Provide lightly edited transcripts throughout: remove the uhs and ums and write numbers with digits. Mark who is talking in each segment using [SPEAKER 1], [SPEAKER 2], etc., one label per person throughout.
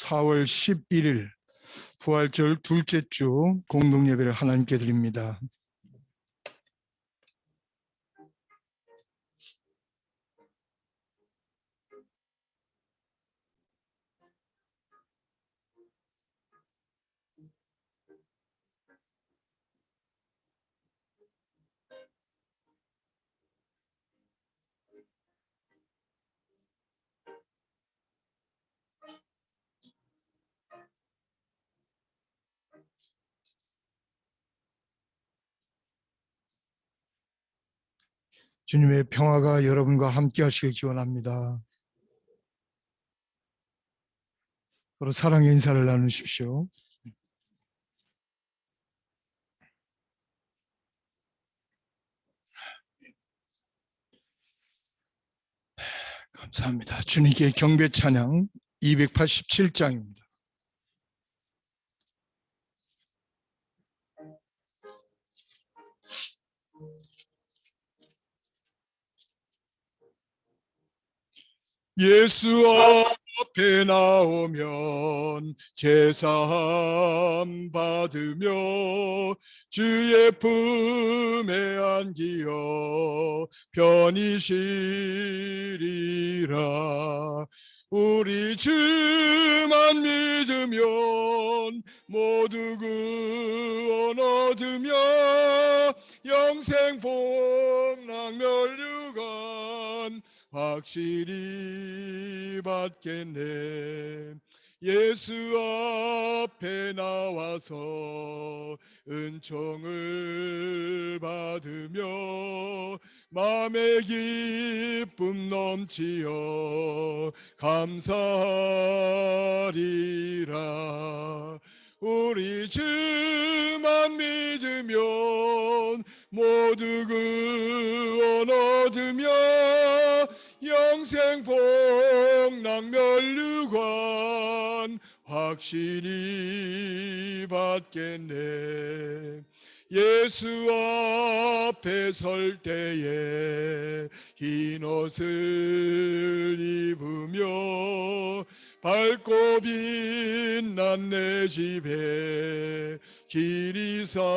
[SPEAKER 1] 4월 11일 부활절 둘째 주 공동예배를 하나님께 드립니다. 주님의 평화가 여러분과 함께 하시길 기원합니다. 서로 사랑의 인사를 나누십시오. 감사합니다. 주님께 경배 찬양 287장입니다. 예수 앞에 나오면 제사함 받으며 주의 품에 안기어 편히 쉬리라. 우리 주만 믿으면 모두 구원 얻으며 영생 복락 면류관 확실히 받겠네. 예수 앞에 나와서 은총을 받으며 마음의 기쁨 넘치어 감사하리라. 우리 주만 믿으면 모두 구원 얻으며 영생 복락 면류관 확실히 받겠네. 예수 앞에 설 때에 흰 옷을 입으며 밝고 빛난 내 집에 길이 살리라.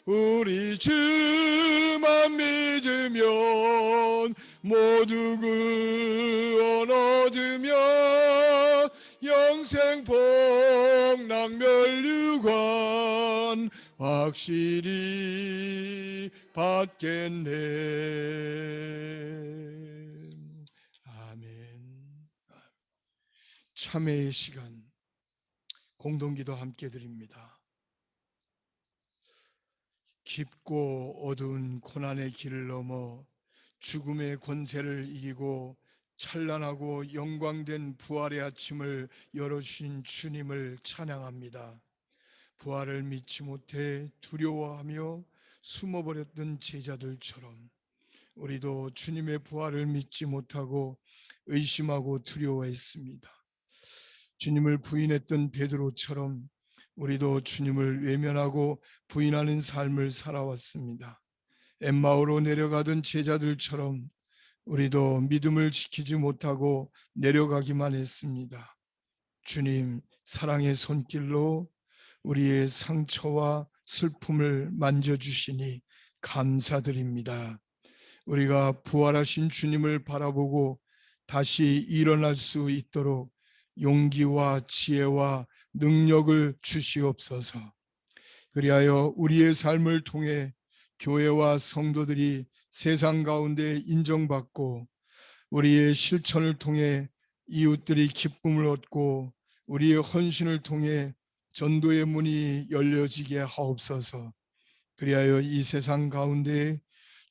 [SPEAKER 1] 우리 주만 믿으면 모두 구원 얻으며 영생 복락 면류관 확실히 받겠네. 아멘. 참회의 시간 공동기도 함께 드립니다. 깊고 어두운 고난의 길을 넘어 죽음의 권세를 이기고 찬란하고 영광된 부활의 아침을 열어주신 주님을 찬양합니다. 부활을 믿지 못해 두려워하며 숨어버렸던 제자들처럼 우리도 주님의 부활을 믿지 못하고 의심하고 두려워했습니다. 주님을 부인했던 베드로처럼 우리도 주님을 외면하고 부인하는 삶을 살아왔습니다. 엠마오로 내려가던 제자들처럼 우리도 믿음을 지키지 못하고 내려가기만 했습니다. 주님 사랑의 손길로 우리의 상처와 슬픔을 만져주시니 감사드립니다. 우리가 부활하신 주님을 바라보고 다시 일어날 수 있도록 용기와 지혜와 능력을 주시옵소서. 그리하여 우리의 삶을 통해 교회와 성도들이 세상 가운데 인정받고 우리의 실천을 통해 이웃들이 기쁨을 얻고 우리의 헌신을 통해 전도의 문이 열려지게 하옵소서. 그리하여 이 세상 가운데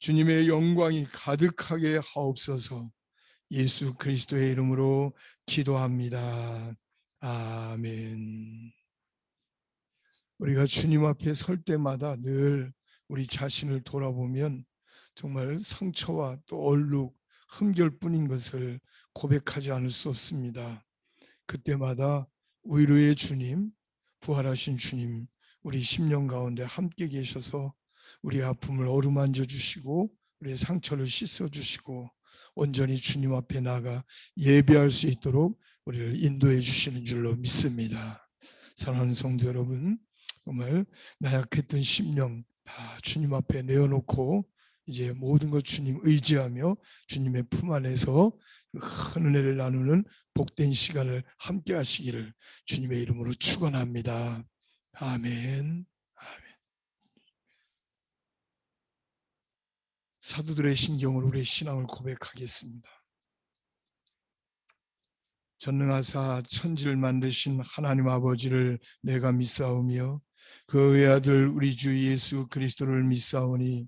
[SPEAKER 1] 주님의 영광이 가득하게 하옵소서. 예수 그리스도의 이름으로 기도합니다. 아멘. 우리가 주님 앞에 설 때마다 늘 우리 자신을 돌아보면 정말 상처와 또 얼룩, 흠결뿐인 것을 고백하지 않을 수 없습니다. 그때마다 위로의 주님, 부활하신 주님, 우리 심령 가운데 함께 계셔서 우리의 아픔을 어루만져 주시고 우리의 상처를 씻어 주시고 온전히 주님 앞에 나가 예배할 수 있도록 우리를 인도해 주시는 줄로 믿습니다. 사랑하는 성도 여러분, 정말 나약했던 심령 다 주님 앞에 내어놓고 이제 모든 것 주님 의지하며 주님의 품 안에서 큰 은혜를 나누는 복된 시간을 함께 하시기를 주님의 이름으로 축원합니다. 아멘. 사도들의 신경으로 우리의 신앙을 고백하겠습니다. 전능하사 천지를 만드신 하나님 아버지를 내가 믿사오며 그 외아들 우리 주 예수 그리스도를 믿사오니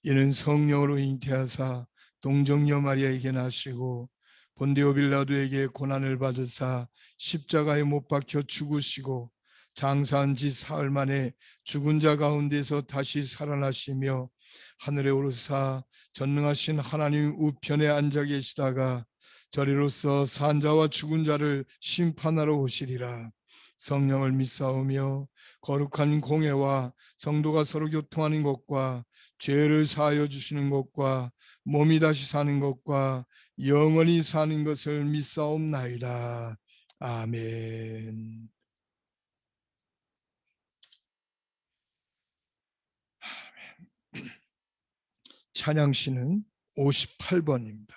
[SPEAKER 1] 이는 성령으로 잉태하사 동정녀 마리아에게 나시고 본디오 빌라도에게 고난을 받으사 십자가에 못 박혀 죽으시고 장사한 지 사흘 만에 죽은 자 가운데서 다시 살아나시며 하늘에 오르사 전능하신 하나님 우편에 앉아 계시다가 저리로서 산 자와 죽은 자를 심판하러 오시리라. 성령을 믿사오며 거룩한 공회와 성도가 서로 교통하는 것과 죄를 사하여 주시는 것과 몸이 다시 사는 것과 영원히 사는 것을 믿사옵나이다. 아멘. 찬양시는 58번입니다.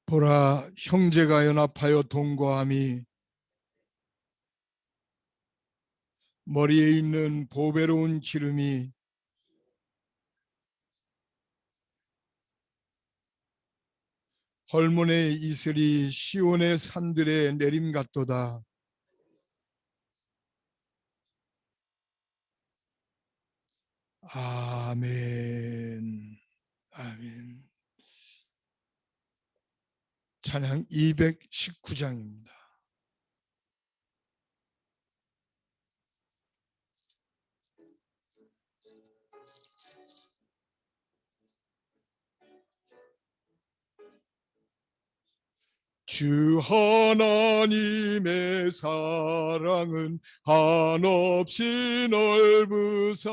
[SPEAKER 1] 보라, 형제가 연합하여 동거함이 머리에 있는 보배로운 기름이 헐몬의 이슬이 시온의 산들에 내림 같도다. 아멘. 아멘. 찬양 219장입니다. 주 하나님의 사랑은 한없이 넓으사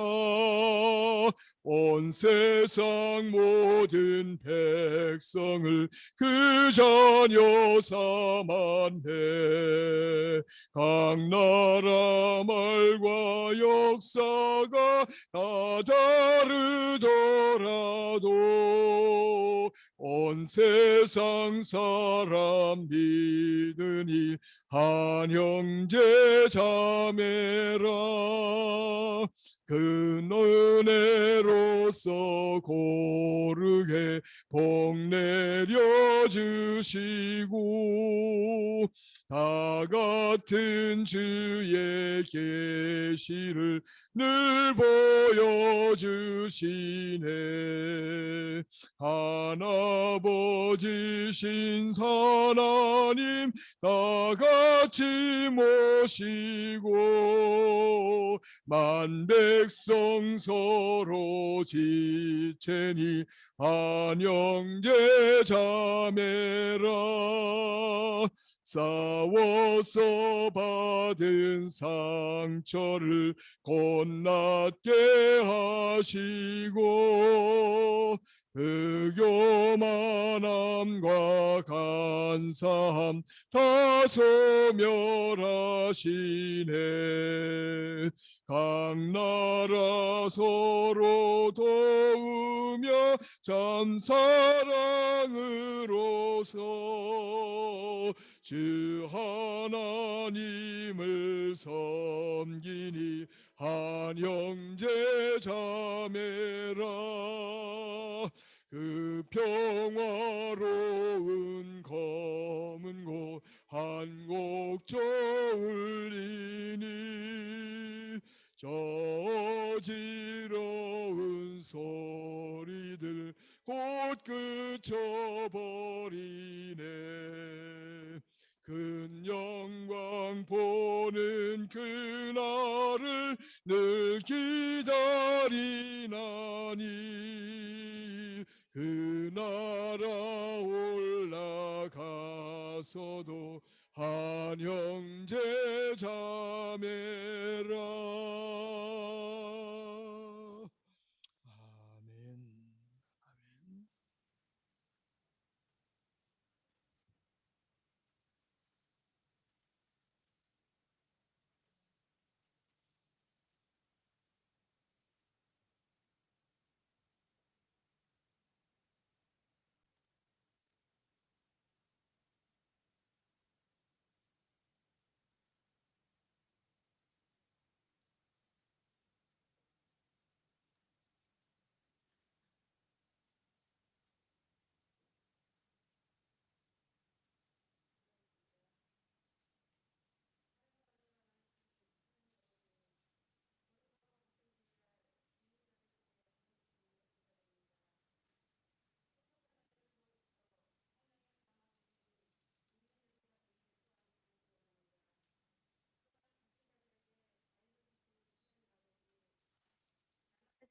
[SPEAKER 1] 온 세상 모든 백성을 그 자녀 삼았네. 각 나라 말과 역사가 다 다르더라도 온 세상 사람 믿으니 한 형제 자매라. 그 은혜로서 고르게 복 내려주시고 다 같은 주의 계시를 늘 보여주시네. 하나버지 신하나님 다같이 모시고 만백성 서로 지체니 한 형제 자매라. 싸워서 받은 상처를 곧낫게 하시고 교만함과 간사함 다 소멸하시네. 각 나라 서로 도우며 참 사랑으로서 주 하나님을 섬기니 한 형제 자매라. 그 평화로운 검은 곳 한 곡 저울리니 저 어지러운 소리들 곧 그쳐버리네. 큰 영광 보는 그날을 늘 기다리나니 그 나라 올라가서도 한 형제 자매라. 아멘. 아멘.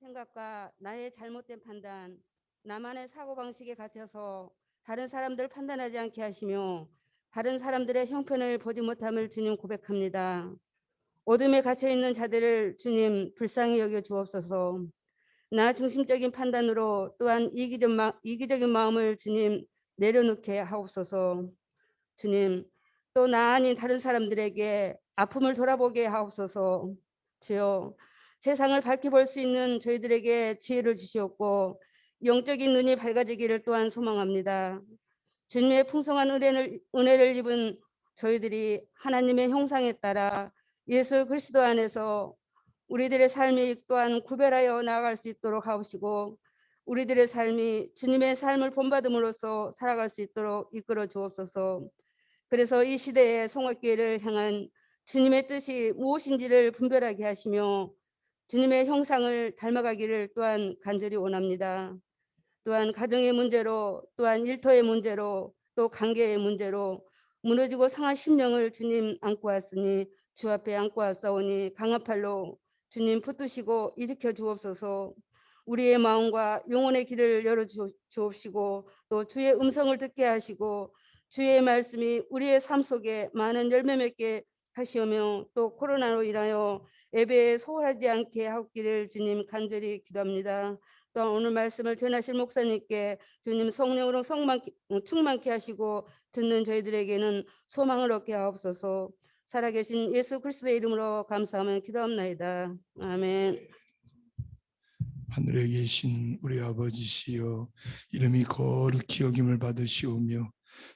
[SPEAKER 2] 생각과 나의 잘못된 판단, 나만의 사고방식에 갇혀서 다른 사람들을 판단하지 않게 하시며 다른 사람들의 형편을 보지 못함을 주님 고백합니다. 어둠에 갇혀있는 자들을 주님 불쌍히 여겨 주옵소서. 나 중심적인 판단으로 또한 이기적인 마음을 주님 내려놓게 하옵소서. 주님, 또 나 아닌 다른 사람들에게 아픔을 돌아보게 하옵소서. 주여, 세상을 밝히 볼 수 있는 저희들에게 지혜를 주시옵고 영적인 눈이 밝아지기를 또한 소망합니다. 주님의 풍성한 은혜를 입은 저희들이 하나님의 형상에 따라 예수 그리스도 안에서 우리들의 삶이 또한 구별하여 나아갈 수 있도록 하옵시고 우리들의 삶이 주님의 삶을 본받음으로써 살아갈 수 있도록 이끌어 주옵소서. 그래서 이 시대의 성화기회를 향한 주님의 뜻이 무엇인지를 분별하게 하시며 주님의 형상을 닮아가기를 또한 간절히 원합니다. 또한 가정의 문제로, 또한 일터의 문제로, 또 관계의 문제로 무너지고 상한 심령을 주님 안고 왔으니 주 앞에 안고 왔사오니 강한 팔로 주님 붙드시고 일으켜 주옵소서. 우리의 마음과 영혼의 길을 열어 주옵시고 또 주의 음성을 듣게 하시고 주의 말씀이 우리의 삶 속에 많은 열매 맺게 하시오며 또 코로나로 인하여 예배에 소홀하지 않게 하옵기를 주님 간절히 기도합니다. 또한 오늘 말씀을 전하실 목사님께 주님 성령으로 충만케 하시고 듣는 저희들에게는 소망을 얻게 하옵소서. 살아계신 예수 그리스도의 이름으로 감사하며 기도합나이다. 아멘.
[SPEAKER 1] 하늘에 계신 우리 아버지시여, 이름이 거룩히 여김을 받으시오며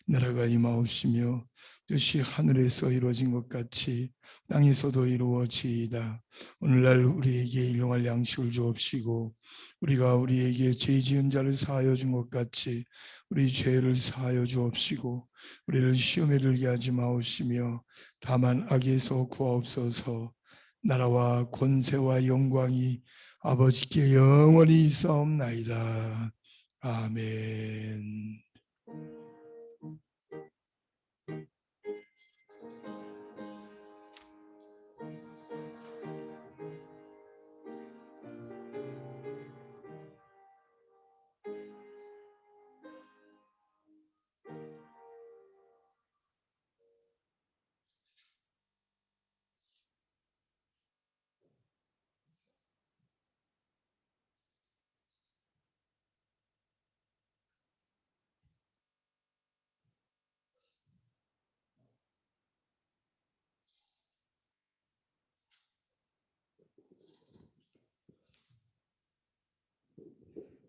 [SPEAKER 1] 나라가 임하옵시며 뜻이 하늘에서 이루어진 것 같이 땅에서도 이루어지이다. 오늘날 우리에게 일용할 양식을 주옵시고 우리가 우리에게 죄 지은 자를 사하여 준 것 같이 우리 죄를 사하여 주옵시고 우리를 시험에 들게 하지 마옵시며 다만 악에서 구하옵소서. 나라와 권세와 영광이 아버지께 영원히 있사옵나이다. 아멘.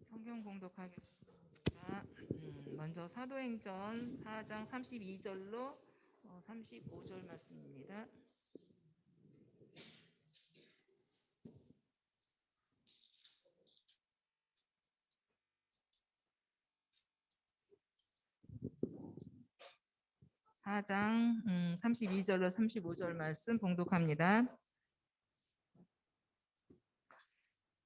[SPEAKER 3] 성경 공독하겠습니다. 먼저 사도행전 4장 32절로 35절 말씀입니다. 사장 32절로 35절 말씀 봉독합니다.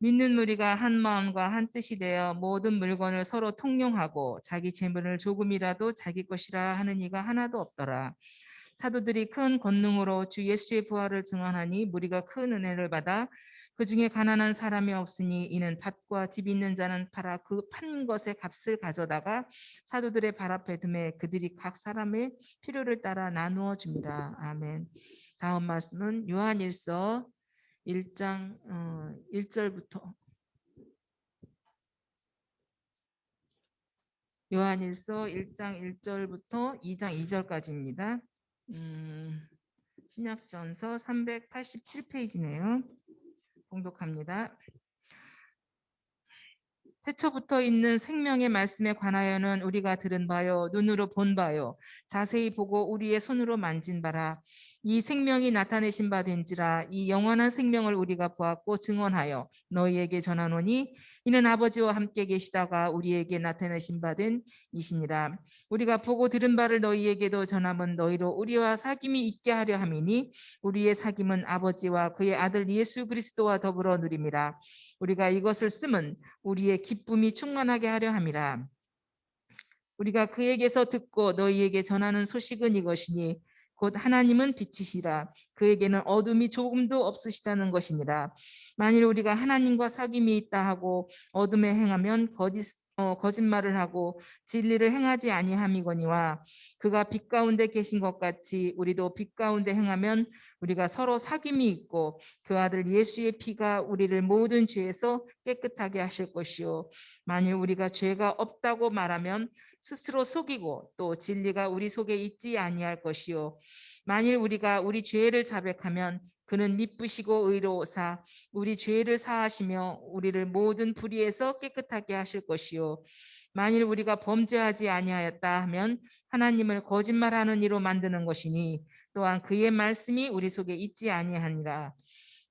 [SPEAKER 3] 믿는 무리가 한 마음과 한 뜻이 되어 모든 물건을 서로 통용하고 자기 재물을 조금이라도 자기 것이라 하는 이가 하나도 없더라. 사도들이 큰 권능으로 주 예수의 부활을 증언하니 무리가 큰 은혜를 받아 그 중에 가난한 사람이 없으니 이는 밭과 집 있는 자는 팔아 그 판 것의 값을 가져다가 사도들의 발 앞에 두매 그들이 각 사람의 필요를 따라 나누어 줍니다. 아멘. 다음 말씀은 요한일서 1장 1절부터 요한일서 1장 1절부터 2장 2절까지입니다. 신약전서 387페이지네요. 봉독합니다. 태초부터 있는 생명의 말씀에 관하여는 우리가 들은 바요 눈으로 본 바요 자세히 보고 우리의 손으로 만진 바라. 이 생명이 나타내신 바 된지라. 이 영원한 생명을 우리가 보았고 증언하여 너희에게 전하노니 이는 아버지와 함께 계시다가 우리에게 나타내신 바 된 이시니라. 우리가 보고 들은 바를 너희에게도 전함은 너희로 우리와 사귐이 있게 하려 함이니 우리의 사귐은 아버지와 그의 아들 예수 그리스도와 더불어 누림이라. 우리가 이것을 쓰면 우리의 기쁨이 충만하게 하려 함이라. 우리가 그에게서 듣고 너희에게 전하는 소식은 이것이니 곧 하나님은 빛이시라. 그에게는 어둠이 조금도 없으시다는 것이니라. 만일 우리가 하나님과 사귐이 있다 하고 어둠에 행하면 거짓말을 하고 진리를 행하지 아니함이거니와 그가 빛 가운데 계신 것 같이 우리도 빛 가운데 행하면 우리가 서로 사귐이 있고 그 아들 예수의 피가 우리를 모든 죄에서 깨끗하게 하실 것이요 만일 우리가 죄가 없다고 말하면 스스로 속이고 또 진리가 우리 속에 있지 아니할 것이요 만일 우리가 우리 죄를 자백하면 그는 미쁘시고 의로우사 우리 죄를 사하시며 우리를 모든 불의에서 깨끗하게 하실 것이요 만일 우리가 범죄하지 아니하였다 하면 하나님을 거짓말하는 이로 만드는 것이니 또한 그의 말씀이 우리 속에 있지 아니하니라.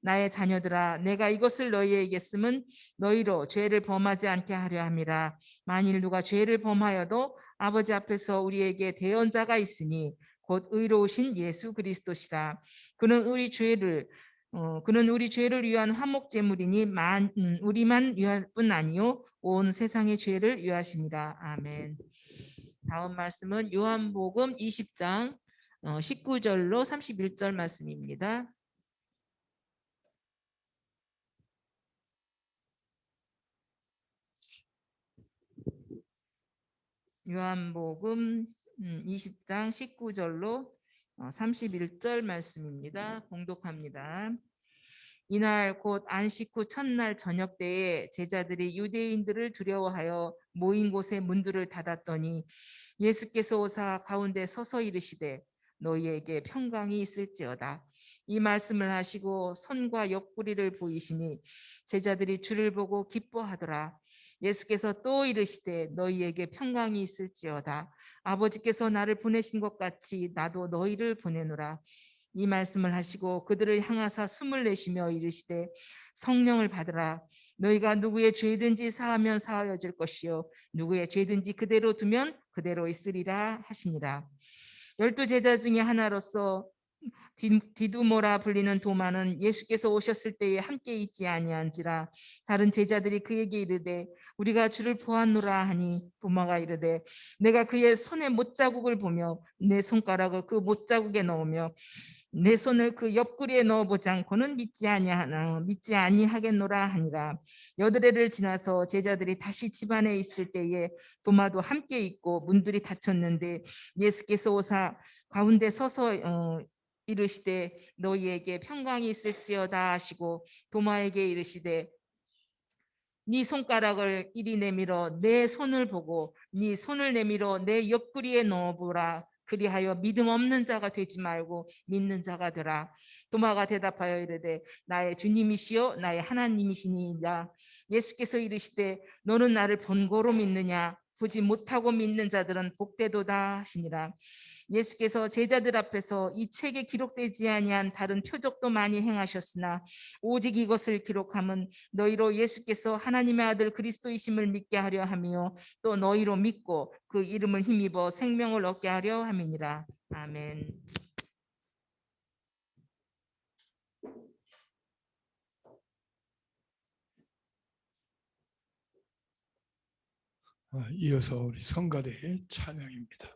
[SPEAKER 3] 나의 자녀들아 내가 이것을 너희에게 쓰면 너희로 죄를 범하지 않게 하려 함이라. 만일 누가 죄를 범하여도 아버지 앞에서 우리에게 대언자가 있으니 곧 의로우신 예수 그리스도시라. 그는 우리 죄를 위한 화목 제물이니 우리만 위할 뿐 아니요 온 세상의 죄를 위하심이라. 아멘. 다음 말씀은 요한복음 20장 19절로 31절 말씀입니다. 요한복음 20장 19절로 31절 말씀입니다. 봉독합니다. 이날 곧 안식 후 첫날 저녁 때에 제자들이 유대인들을 두려워하여 모인 곳에 문들을 닫았더니 예수께서 오사 가운데 서서 이르시되 너희에게 평강이 있을지어다. 이 말씀을 하시고 손과 옆구리를 보이시니 제자들이 주를 보고 기뻐하더라. 예수께서 또 이르시되 너희에게 평강이 있을지어다. 아버지께서 나를 보내신 것 같이 나도 너희를 보내노라. 이 말씀을 하시고 그들을 향하사 숨을 내쉬며 이르시되 성령을 받으라. 너희가 누구의 죄든지 사하면 사하여질 것이요 누구의 죄든지 그대로 두면 그대로 있으리라 하시니라. 12 제자 중에 하나로서 디두모라 불리는 도마는 예수께서 오셨을 때에 함께 있지 아니한지라. 다른 제자들이 그에게 이르되 우리가 주를 보았노라 하니 도마가 이르되 내가 그의 손에 못자국을 보며 내 손가락을 그 못자국에 넣으며 내 손을 그 옆구리에 넣어보지 않고는 믿지 아니하겠노라 하니라. 여드레를 지나서 제자들이 다시 집안에 있을 때에 도마도 함께 있고 문들이 닫혔는데 예수께서 오사 가운데 서서 이르시되 너희에게 평강이 있을지어다 하시고 도마에게 이르시되 네 손가락을 이리 내밀어 내 손을 보고 네 손을 내밀어 내 옆구리에 넣어보라. 그리하여 믿음 없는 자가 되지 말고 믿는 자가 되라. 도마가 대답하여 이르되 나의 주님이시여 나의 하나님이시니이다. 예수께서 이르시되 너는 나를 본고로 믿느냐 보지 못하고 믿는 자들은 복되도다 하시니라. 예수께서 제자들 앞에서 이 책에 기록되지 아니한 다른 표적도 많이 행하셨으나 오직 이것을 기록함은 너희로 예수께서 하나님의 아들 그리스도이심을 믿게 하려 함이요 또 너희로 믿고 그 이름을 힘입어 생명을 얻게 하려 함이니라. 아멘.
[SPEAKER 1] 이어서 우리 성가대의 찬양입니다.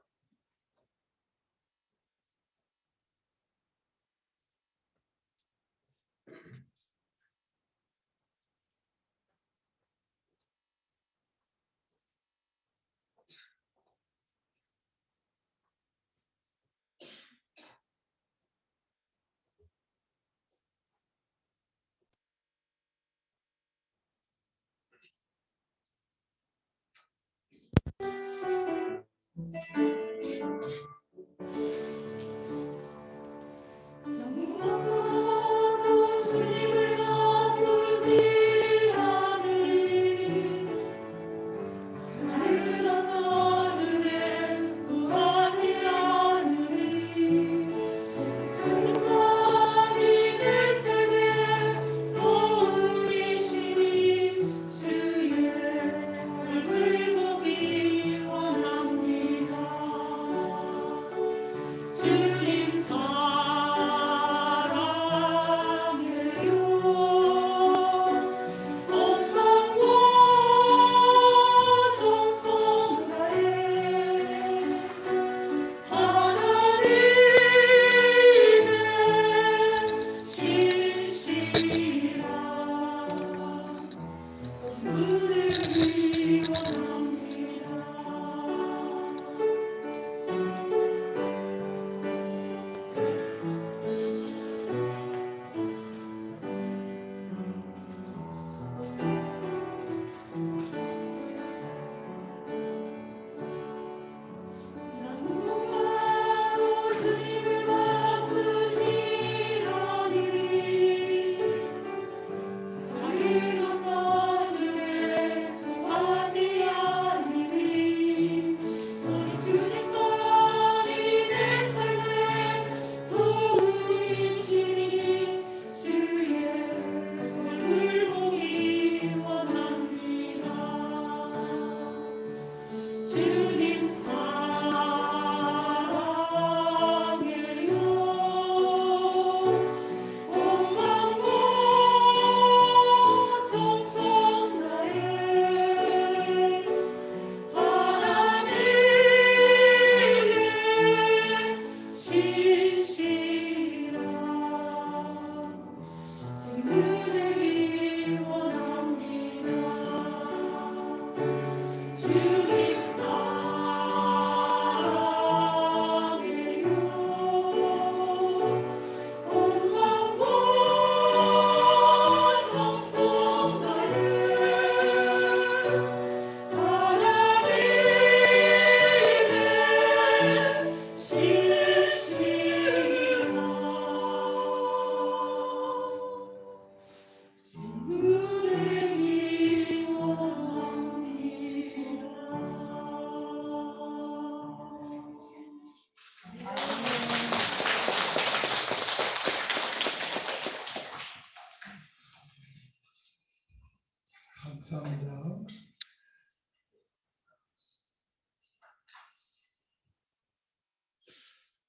[SPEAKER 1] 감사합니다.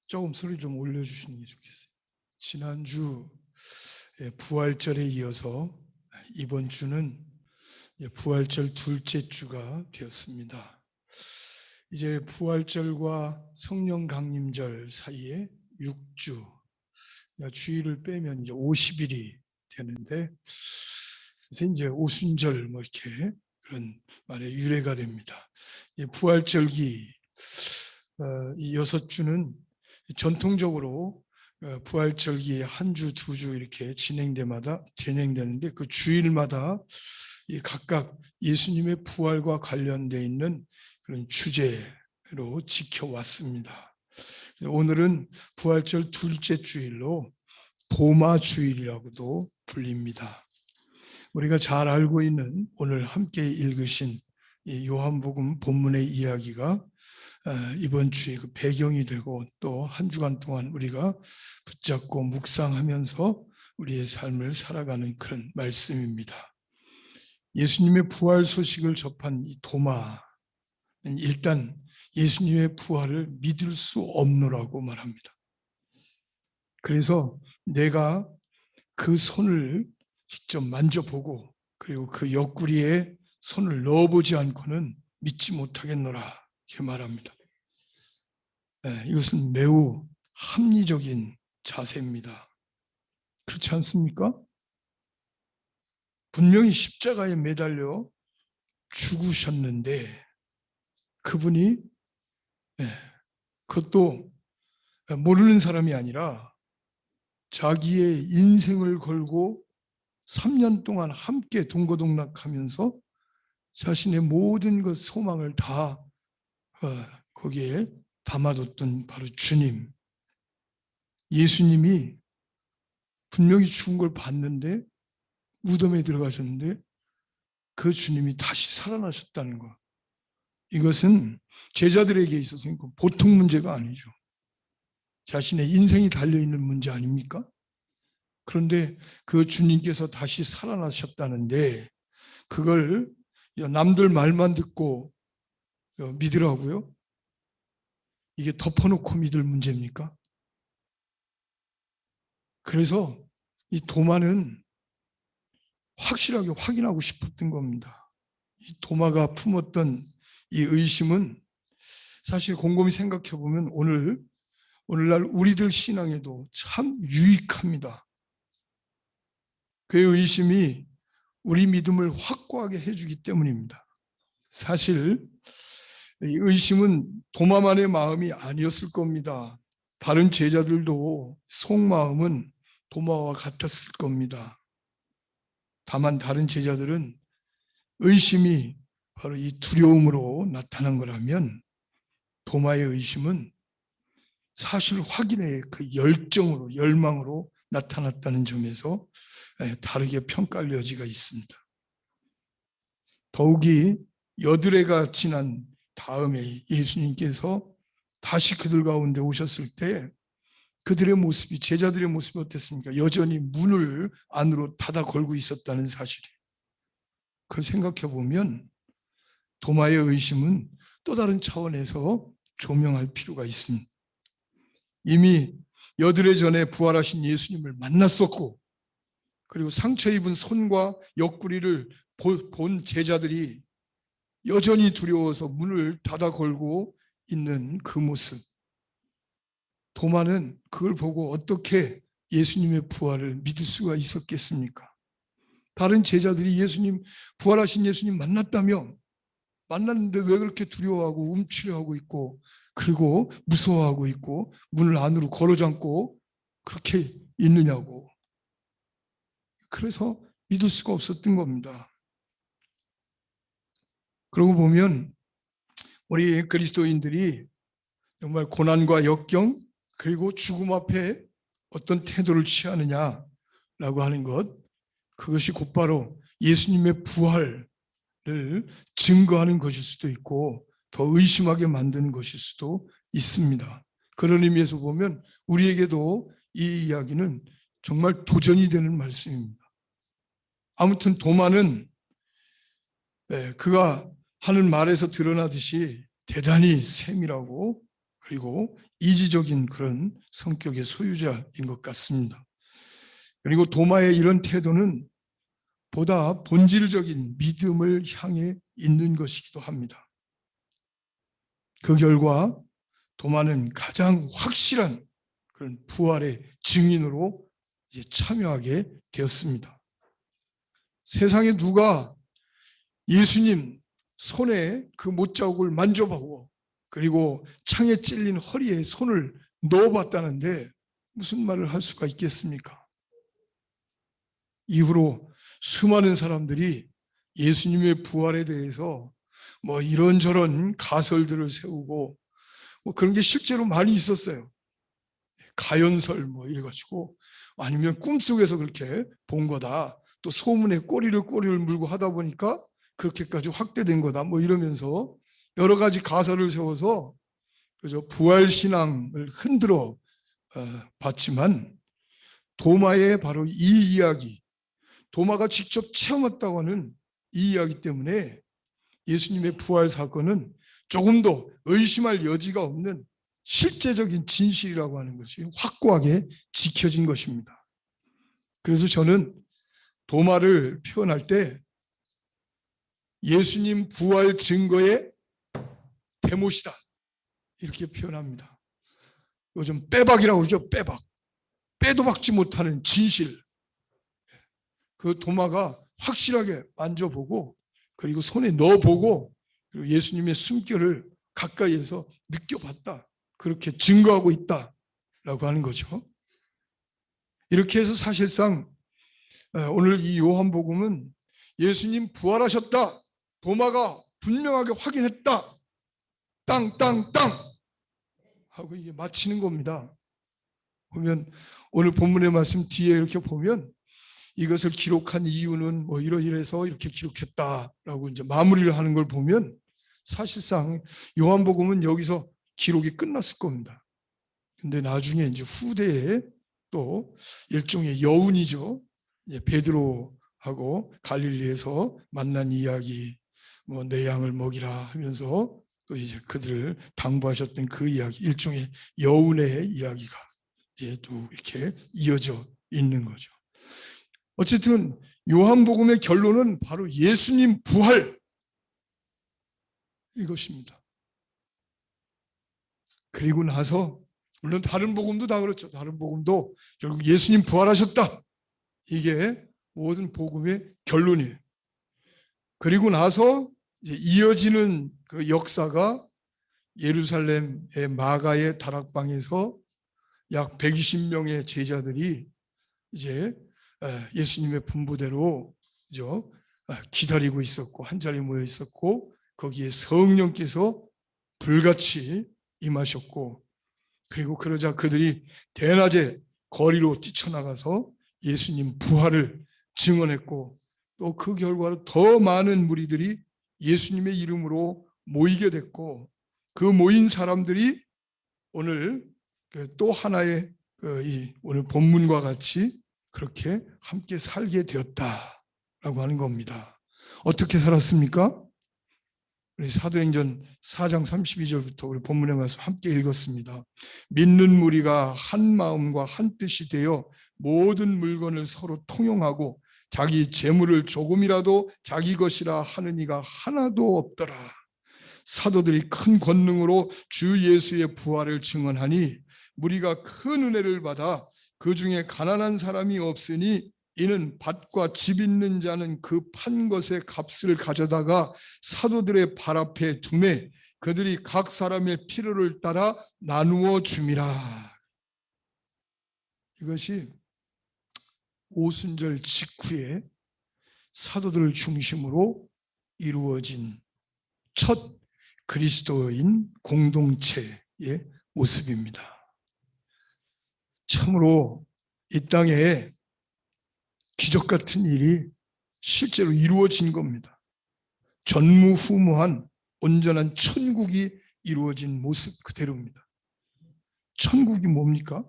[SPEAKER 1] 조금 소리 좀 올려주시는 게 좋겠어요. 지난주 부활절에 이어서 이번 주는 부활절 둘째 주가 되었습니다. 이제 부활절과 성령 강림절 사이에 6주, 주일을 빼면 이제 50일이 되는데, 그래서 이제 오순절 뭐 이렇게 그런 말에 유래가 됩니다. 부활절기 이 6주는 전통적으로 부활절기 한 주, 두 주 이렇게 진행되는데 그 주일마다 각각 예수님의 부활과 관련되어 있는 그런 주제로 지켜왔습니다. 오늘은 부활절 둘째 주일로 도마 주일이라고도 불립니다. 우리가 잘 알고 있는 오늘 함께 읽으신 이 요한복음 본문의 이야기가 이번 주에 그 배경이 되고 또 한 주간 동안 우리가 붙잡고 묵상하면서 우리의 삶을 살아가는 그런 말씀입니다. 예수님의 부활 소식을 접한 이 도마는 일단 예수님의 부활을 믿을 수 없노라고 말합니다. 그래서 내가 그 손을 직접 만져보고 그리고 그 옆구리에 손을 넣어보지 않고는 믿지 못하겠노라 이렇게 말합니다. 이것은 매우 합리적인 자세입니다. 그렇지 않습니까? 분명히 십자가에 매달려 죽으셨는데 그분이 그것도 모르는 사람이 아니라 자기의 인생을 걸고 3년 동안 함께 동거동락하면서 자신의 모든 그 소망을 다 거기에 담아뒀던 바로 주님, 예수님이 분명히 죽은 걸 봤는데 무덤에 들어가셨는데 그 주님이 다시 살아나셨다는 것. 이것은 제자들에게 있어서 보통 문제가 아니죠. 자신의 인생이 달려있는 문제 아닙니까? 그런데 그 주님께서 다시 살아나셨다는데 그걸 남들 말만 듣고 믿으라고요? 이게 덮어놓고 믿을 문제입니까? 그래서 이 도마는 확실하게 확인하고 싶었던 겁니다. 이 도마가 품었던 이 의심은 사실 곰곰이 생각해 보면 오늘날 우리들 신앙에도 참 유익합니다. 그 의심이 우리 믿음을 확고하게 해주기 때문입니다. 사실 이 의심은 도마만의 마음이 아니었을 겁니다. 다른 제자들도 속마음은 도마와 같았을 겁니다. 다만 다른 제자들은 의심이 바로 이 두려움으로 나타난 거라면 도마의 의심은 사실 확인의 그 열정으로, 열망으로 나타났다는 점에서 다르게 평가할 여지가 있습니다. 더욱이 여드레가 지난 다음에 예수님께서 다시 그들 가운데 오셨을 때 그들의 모습이, 제자들의 모습이 어땠습니까? 여전히 문을 안으로 닫아 걸고 있었다는 사실이에요. 그걸 생각해 보면 도마의 의심은 또 다른 차원에서 조명할 필요가 있습니다. 이미 여드레 전에 부활하신 예수님을 만났었고 그리고 상처 입은 손과 옆구리를 본 제자들이 여전히 두려워서 문을 닫아 걸고 있는 그 모습. 도마는 그걸 보고 어떻게 예수님의 부활을 믿을 수가 있었겠습니까? 다른 제자들이 부활하신 예수님 만났는데 왜 그렇게 두려워하고 움츠려하고 있고 그리고 무서워하고 있고 문을 안으로 걸어 잠고 그렇게 있느냐고. 그래서 믿을 수가 없었던 겁니다. 그러고 보면 우리 그리스도인들이 정말 고난과 역경 그리고 죽음 앞에 어떤 태도를 취하느냐라고 하는 것, 그것이 곧바로 예수님의 부활을 증거하는 것일 수도 있고 더 의심하게 만드는 것일 수도 있습니다. 그런 의미에서 보면 우리에게도 이 이야기는 정말 도전이 되는 말씀입니다. 아무튼 도마는 그가 하는 말에서 드러나듯이 대단히 세밀하고 그리고 이지적인 그런 성격의 소유자인 것 같습니다. 그리고 도마의 이런 태도는 보다 본질적인 믿음을 향해 있는 것이기도 합니다. 그 결과 도마는 가장 확실한 그런 부활의 증인으로 이제 참여하게 되었습니다. 세상에 누가 예수님 손에 그 못자국을 만져보고 그리고 창에 찔린 허리에 손을 넣어봤다는데 무슨 말을 할 수가 있겠습니까? 이후로 수많은 사람들이 예수님의 부활에 대해서 뭐 이런저런 가설들을 세우고 뭐 그런 게 실제로 많이 있었어요. 가연설 뭐 이래가지고 아니면 꿈속에서 그렇게 본 거다. 또 소문에 꼬리를 물고 하다 보니까 그렇게까지 확대된 거다. 뭐 이러면서 여러 가지 가설을 세워서 그저 부활 신앙을 흔들어 봤지만 도마의 바로 이 이야기, 도마가 직접 체험했다고 하는 이 이야기 때문에 예수님의 부활 사건은 조금도 의심할 여지가 없는 실제적인 진실이라고 하는 것이 확고하게 지켜진 것입니다. 그래서 저는 도마를 표현할 때 예수님 부활 증거의 대못이다 이렇게 표현합니다. 요즘 빼박이라고 그러죠. 빼박. 빼도 박지 못하는 진실. 그 도마가 확실하게 만져보고 그리고 손에 넣어보고 그리고 예수님의 숨결을 가까이에서 느껴봤다. 그렇게 증거하고 있다라고 하는 거죠. 이렇게 해서 사실상 오늘 이 요한복음은 예수님 부활하셨다. 도마가 분명하게 확인했다. 땅땅땅 하고 이게 마치는 겁니다. 보면 오늘 본문의 말씀 뒤에 이렇게 보면 이것을 기록한 이유는 뭐 이러이래서 이렇게 기록했다라고 이제 마무리를 하는 걸 보면 사실상 요한복음은 여기서 기록이 끝났을 겁니다. 근데 나중에 이제 후대에 또 일종의 여운이죠. 베드로하고 갈릴리에서 만난 이야기, 뭐 내 양을 먹이라 하면서 또 이제 그들을 당부하셨던 그 이야기, 일종의 여운의 이야기가 이제 또 이렇게 이어져 있는 거죠. 어쨌든 요한복음의 결론은 바로 예수님 부활 이것입니다. 그리고 나서 물론 다른 복음도 다 그렇죠. 다른 복음도 결국 예수님 부활하셨다. 이게 모든 복음의 결론이에요. 그리고 나서 이제 이어지는 그 역사가 예루살렘의 마가의 다락방에서 약 120명의 제자들이 이제 예수님의 분부대로 기다리고 있었고 한 자리에 모여 있었고 거기에 성령께서 불같이 임하셨고 그리고 그러자 그들이 대낮에 거리로 뛰쳐나가서 예수님 부활을 증언했고 또 그 결과로 더 많은 무리들이 예수님의 이름으로 모이게 됐고 그 모인 사람들이 오늘 또 하나의 이 오늘 본문과 같이 그렇게 함께 살게 되었다라고 하는 겁니다. 어떻게 살았습니까? 우리 사도행전 4장 32절부터 우리 본문에 와서 함께 읽었습니다. 믿는 무리가 한 마음과 한 뜻이 되어 모든 물건을 서로 통용하고 자기 재물을 조금이라도 자기 것이라 하는 이가 하나도 없더라. 사도들이 큰 권능으로 주 예수의 부활을 증언하니 무리가 큰 은혜를 받아 그 중에 가난한 사람이 없으니 이는 밭과 집 있는 자는 그 판 것의 값을 가져다가 사도들의 발 앞에 두매 그들이 각 사람의 필요를 따라 나누어 줌이라. 이것이 오순절 직후에 사도들을 중심으로 이루어진 첫 그리스도인 공동체의 모습입니다. 참으로 이 땅에 기적 같은 일이 실제로 이루어진 겁니다. 전무후무한 온전한 천국이 이루어진 모습 그대로입니다. 천국이 뭡니까?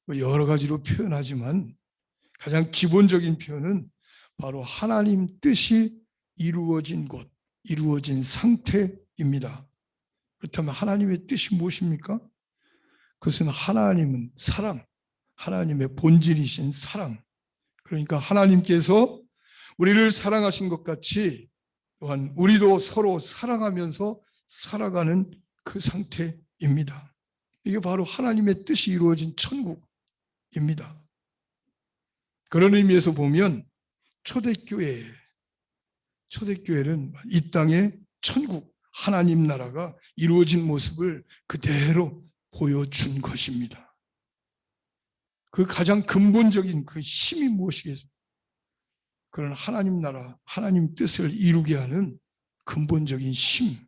[SPEAKER 1] 여러 가지로 표현하지만 가장 기본적인 표현은 바로 하나님 뜻이 이루어진 곳, 이루어진 상태입니다. 그렇다면 하나님의 뜻이 무엇입니까? 그것은 하나님은 사랑, 하나님의 본질이신 사랑. 그러니까 하나님께서 우리를 사랑하신 것 같이 또한 우리도 서로 사랑하면서 살아가는 그 상태입니다. 이게 바로 하나님의 뜻이 이루어진 천국입니다. 그런 의미에서 보면 초대교회는 이 땅의 천국, 하나님 나라가 이루어진 모습을 그대로 보여준 것입니다. 그 가장 근본적인 그 힘이 무엇이겠습니까? 그런 하나님 나라, 하나님 뜻을 이루게 하는 근본적인 힘,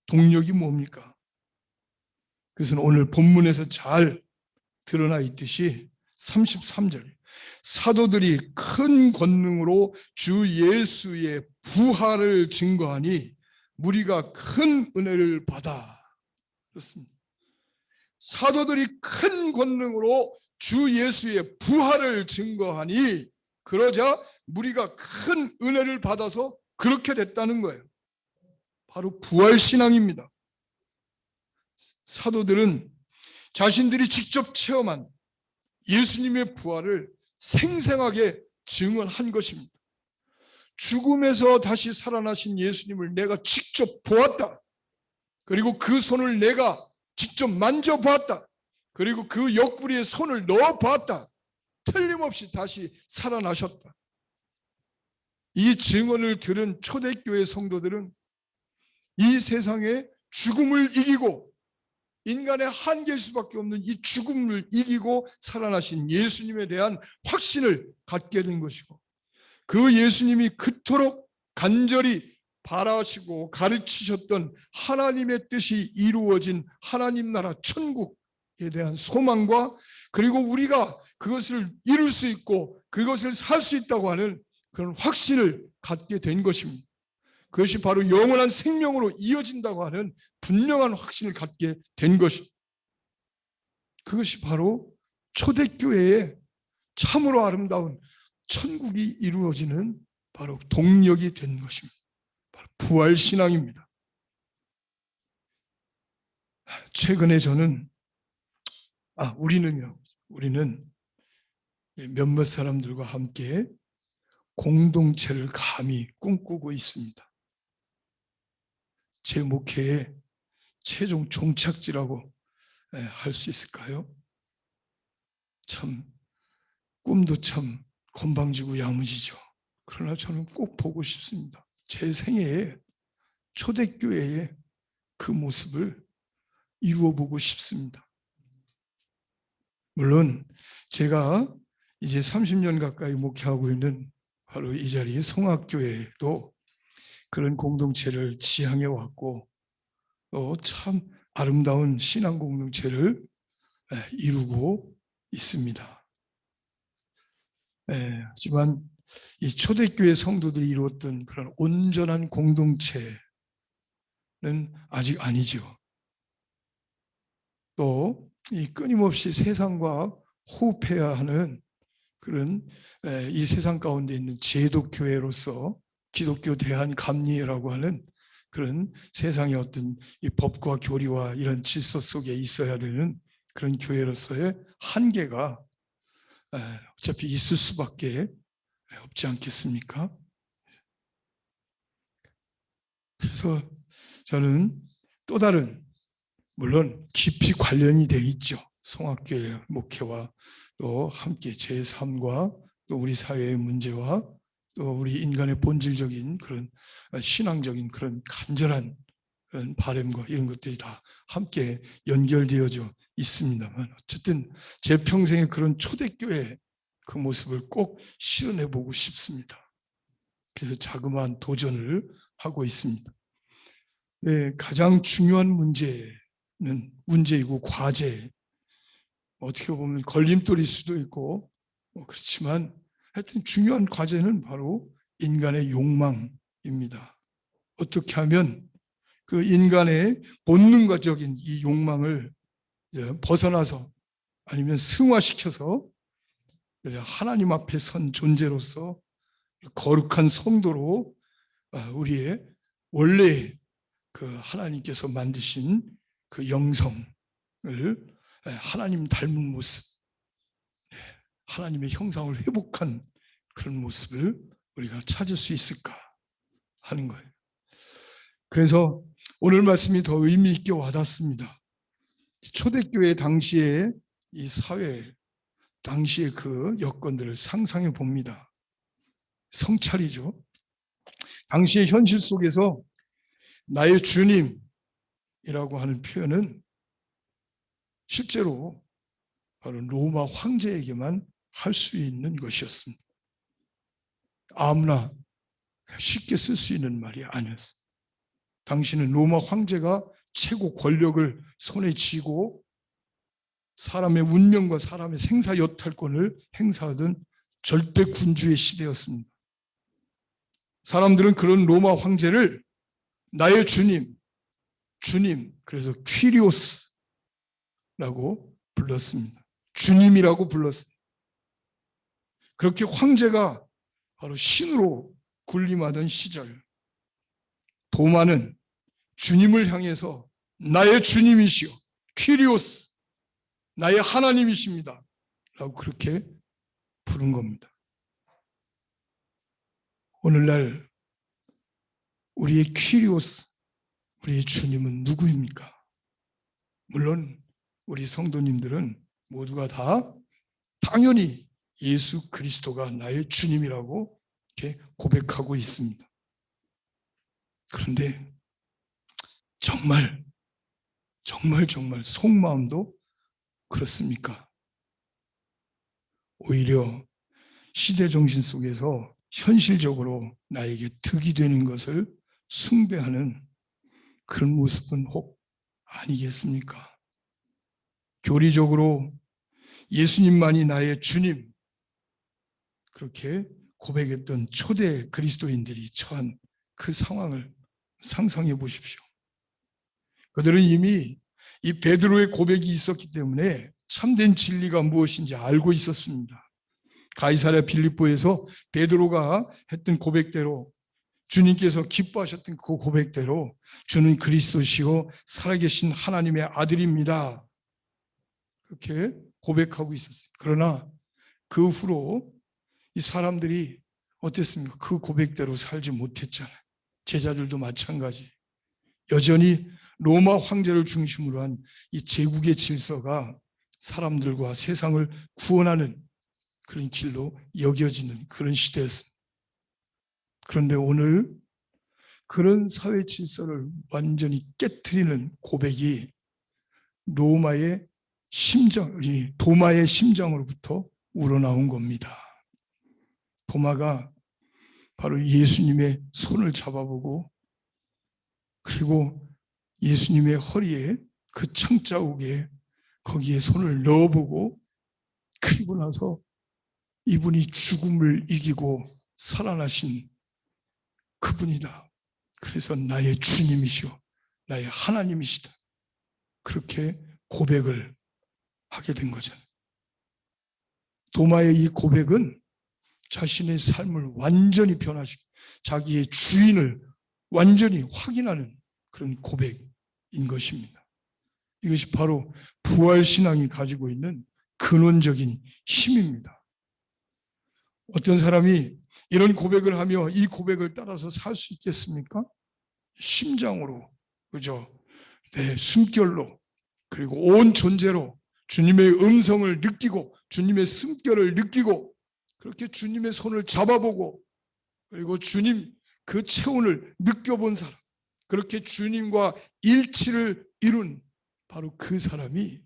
[SPEAKER 1] 동력이 뭡니까? 그래서 오늘 본문에서 잘 드러나 있듯이 33절 사도들이 큰 권능으로 주 예수의 부활을 증거하니 무리가 큰 은혜를 받아. 그렇습니다. 사도들이 큰 권능으로 주 예수의 부활을 증거하니 그러자 무리가 큰 은혜를 받아서 그렇게 됐다는 거예요. 바로 부활신앙입니다. 사도들은 자신들이 직접 체험한 예수님의 부활을 생생하게 증언한 것입니다. 죽음에서 다시 살아나신 예수님을 내가 직접 보았다. 그리고 그 손을 내가 직접 만져보았다. 그리고 그 옆구리에 손을 넣어보았다. 틀림없이 다시 살아나셨다. 이 증언을 들은 초대교회 성도들은 이 세상에 죽음을 이기고 인간의 한계일 수밖에 없는 이 죽음을 이기고 살아나신 예수님에 대한 확신을 갖게 된 것이고, 그 예수님이 그토록 간절히 바라시고 가르치셨던 하나님의 뜻이 이루어진 하나님 나라 천국에 대한 소망과, 그리고 우리가 그것을 이룰 수 있고 그것을 살 수 있다고 하는 그런 확신을 갖게 된 것입니다. 그것이 바로 영원한 생명으로 이어진다고 하는 분명한 확신을 갖게 된 것입니다. 그것이 바로 초대교회의 참으로 아름다운 천국이 이루어지는 바로 동력이 된 것입니다. 바로 부활신앙입니다. 최근에 저는 우리는 몇몇 사람들과 함께 공동체를 감히 꿈꾸고 있습니다. 제 목회의 최종 종착지라고 할 수 있을까요? 참 꿈도 참 건방지고 야무지죠. 그러나 저는 꼭 보고 싶습니다. 제 생애에 초대교회의 그 모습을 이루어보고 싶습니다. 물론 제가 이제 30년 가까이 목회하고 있는 바로 이 자리의 성악교회도 그런 공동체를 지향해 왔고, 또 참 아름다운 신앙 공동체를 이루고 있습니다. 하지만 이 초대교회 성도들이 이루었던 그런 온전한 공동체는 아직 아니죠. 또 이 끊임없이 세상과 호흡해야 하는 그런 이 세상 가운데 있는 제도교회로서 기독교 대한감리회라고 하는 그런 세상의 어떤 이 법과 교리와 이런 질서 속에 있어야 되는 그런 교회로서의 한계가 어차피 있을 수밖에 없지 않겠습니까? 그래서 저는 또 다른, 물론 깊이 관련이 돼 있죠. 성악교회 목회와 또 함께 제 삶과 또 우리 사회의 문제와 또 우리 인간의 본질적인 그런 신앙적인 그런 간절한 그런 바람과 이런 것들이 다 함께 연결되어져 있습니다만, 어쨌든 제 평생에 그런 초대교회 그 모습을 꼭 실현해 보고 싶습니다. 그래서 자그마한 도전을 하고 있습니다. 네, 가장 중요한 문제이고 과제, 어떻게 보면 걸림돌일 수도 있고 그렇지만 하여튼 중요한 과제는 바로 인간의 욕망입니다. 어떻게 하면 그 인간의 본능과적인 이 욕망을 벗어나서 아니면 승화시켜서 하나님 앞에 선 존재로서 거룩한 성도로 우리의 원래 그 하나님께서 만드신 그 영성을 하나님 닮은 모습, 하나님의 형상을 회복한 그런 모습을 우리가 찾을 수 있을까 하는 거예요. 그래서 오늘 말씀이 더 의미 있게 와닿습니다. 초대교회 당시에 이 사회, 당시의 그 여건들을 상상해 봅니다. 성찰이죠. 당시의 현실 속에서 나의 주님이라고 하는 표현은 실제로 바로 로마 황제에게만 할 수 있는 것이었습니다. 아무나 쉽게 쓸 수 있는 말이 아니었습니다. 당시는 로마 황제가 최고 권력을 손에 쥐고 사람의 운명과 사람의 생사 여탈권을 행사하던 절대 군주의 시대였습니다. 사람들은 그런 로마 황제를 나의 주님, 그래서 퀴리오스라고 불렀습니다. 주님이라고 불렀습니다. 그렇게 황제가 바로 신으로 군림하던 시절, 도마는 주님을 향해서 나의 주님이시오, 퀴리오스, 나의 하나님이십니다 라고 그렇게 부른 겁니다. 오늘날 우리의 퀴리오스, 우리 주님은 누구입니까? 물론 우리 성도님들은 모두가 다 당연히 예수 그리스도가 나의 주님이라고 이렇게 고백하고 있습니다. 그런데 정말 속마음도 그렇습니까? 오히려 시대 정신 속에서 현실적으로 나에게 득이 되는 것을 숭배하는 그런 모습은 혹 아니겠습니까? 교리적으로 예수님만이 나의 주님, 그렇게 고백했던 초대 그리스도인들이 처한 그 상황을 상상해 보십시오. 그들은 이미 이 베드로의 고백이 있었기 때문에 참된 진리가 무엇인지 알고 있었습니다. 가이사랴 빌립보에서 베드로가 했던 고백대로, 주님께서 기뻐하셨던 그 고백대로 주는 그리스도시요 살아계신 하나님의 아들입니다. 그렇게 고백하고 있었어요. 그러나 그 후로 이 사람들이 어땠습니까? 그 고백대로 살지 못했잖아요. 제자들도 마찬가지. 여전히 로마 황제를 중심으로 한 이 제국의 질서가 사람들과 세상을 구원하는 그런 길로 여겨지는 그런 시대였습니다. 그런데 오늘 그런 사회 질서를 완전히 깨트리는 고백이 도마의 심장으로부터 우러나온 겁니다. 도마가 바로 예수님의 손을 잡아보고, 그리고 예수님의 허리에 그 창자국에 거기에 손을 넣어보고, 그리고 나서 이분이 죽음을 이기고 살아나신 그분이다. 그래서 나의 주님이시오, 나의 하나님이시다. 그렇게 고백을 하게 된 거잖아요. 도마의 이 고백은 자신의 삶을 완전히 변화시키고 자기의 주인을 완전히 확인하는 그런 고백인 것입니다. 이것이 바로 부활신앙이 가지고 있는 근원적인 힘입니다. 어떤 사람이 이런 고백을 하며 이 고백을 따라서 살 수 있겠습니까? 심장으로, 그죠? 네, 숨결로, 그리고 온 존재로 주님의 음성을 느끼고 주님의 숨결을 느끼고, 그렇게 주님의 손을 잡아보고, 그리고 주님 그 체온을 느껴본 사람, 그렇게 주님과 일치를 이룬 바로 그 사람이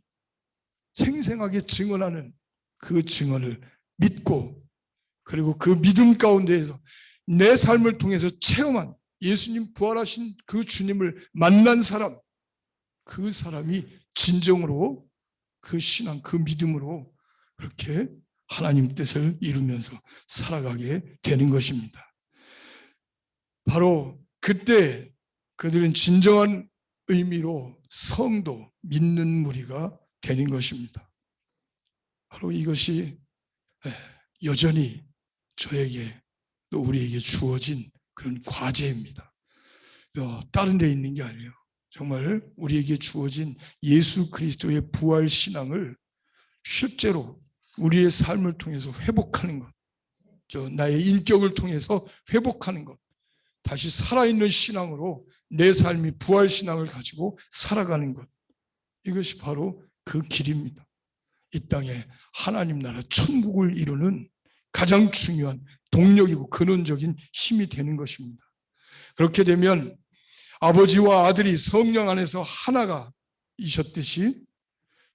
[SPEAKER 1] 생생하게 증언하는 그 증언을 믿고, 그리고 그 믿음 가운데에서 내 삶을 통해서 체험한 예수님 부활하신 그 주님을 만난 사람, 그 사람이 진정으로 그 신앙, 그 믿음으로 그렇게 하나님 뜻을 이루면서 살아가게 되는 것입니다. 바로 그때 그들은 진정한 의미로 성도, 믿는 무리가 되는 것입니다. 바로 이것이 여전히 저에게 또 우리에게 주어진 그런 과제입니다. 다른 데 있는 게 아니에요. 정말 우리에게 주어진 예수 그리스도의 부활 신앙을 실제로 우리의 삶을 통해서 회복하는 것, 나의 인격을 통해서 회복하는 것, 다시 살아있는 신앙으로 내 삶이 부활 신앙을 가지고 살아가는 것, 이것이 바로 그 길입니다. 이 땅에 하나님 나라 천국을 이루는 가장 중요한 동력이고 근원적인 힘이 되는 것입니다. 그렇게 되면 아버지와 아들이 성령 안에서 하나가 이셨듯이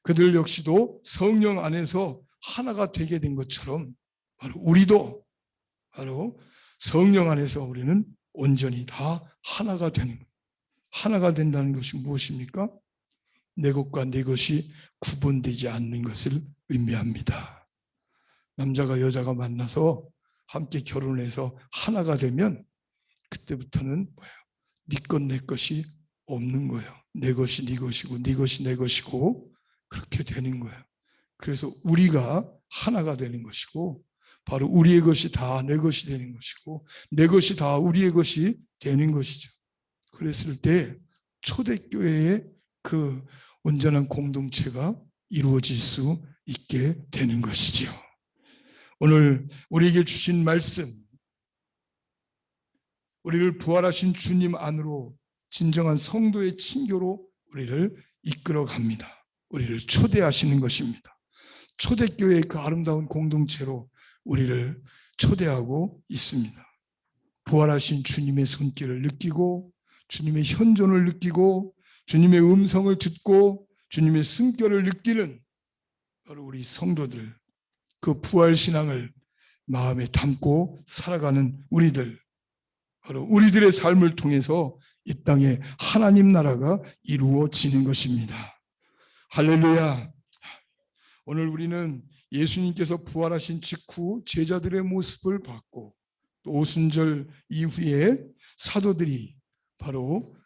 [SPEAKER 1] 그들 역시도 성령 안에서 하나가 되게 된 것처럼 바로 우리도 바로 성령 안에서 우리는 온전히 다 하나가 되는 것. 하나가 된다는 것이 무엇입니까? 내 것과 내 것이 구분되지 않는 것을 의미합니다. 남자가 여자가 만나서 함께 결혼해서 하나가 되면 그때부터는 뭐예요? 네 것 내 것이 없는 거예요. 내 것이 네 것이고 네 것이 내 것이고 그렇게 되는 거예요. 그래서 우리가 하나가 되는 것이고, 바로 우리의 것이 다 내 것이 되는 것이고 내 것이 다 우리의 것이 되는 것이죠. 그랬을 때 초대교회의 그 온전한 공동체가 이루어질 수 있게 되는 것이지요. 오늘 우리에게 주신 말씀, 우리를 부활하신 주님 안으로 진정한 성도의 친교로 우리를 이끌어 갑니다. 우리를 초대하시는 것입니다. 초대교회의 그 아름다운 공동체로 우리를 초대하고 있습니다. 부활하신 주님의 손길을 느끼고 주님의 현존을 느끼고 주님의 음성을 듣고 주님의 숨결을 느끼는 바로 우리 성도들, 그 부활신앙을 마음에 담고 살아가는 우리들, 바로 우리들의 삶을 통해서 이 땅에 하나님 나라가 이루어지는 것입니다. 할렐루야. 오늘 우리는 예수님께서 부활하신 직후 제자들의 모습을 봤고 또 오순절 이후에 사도들이 바로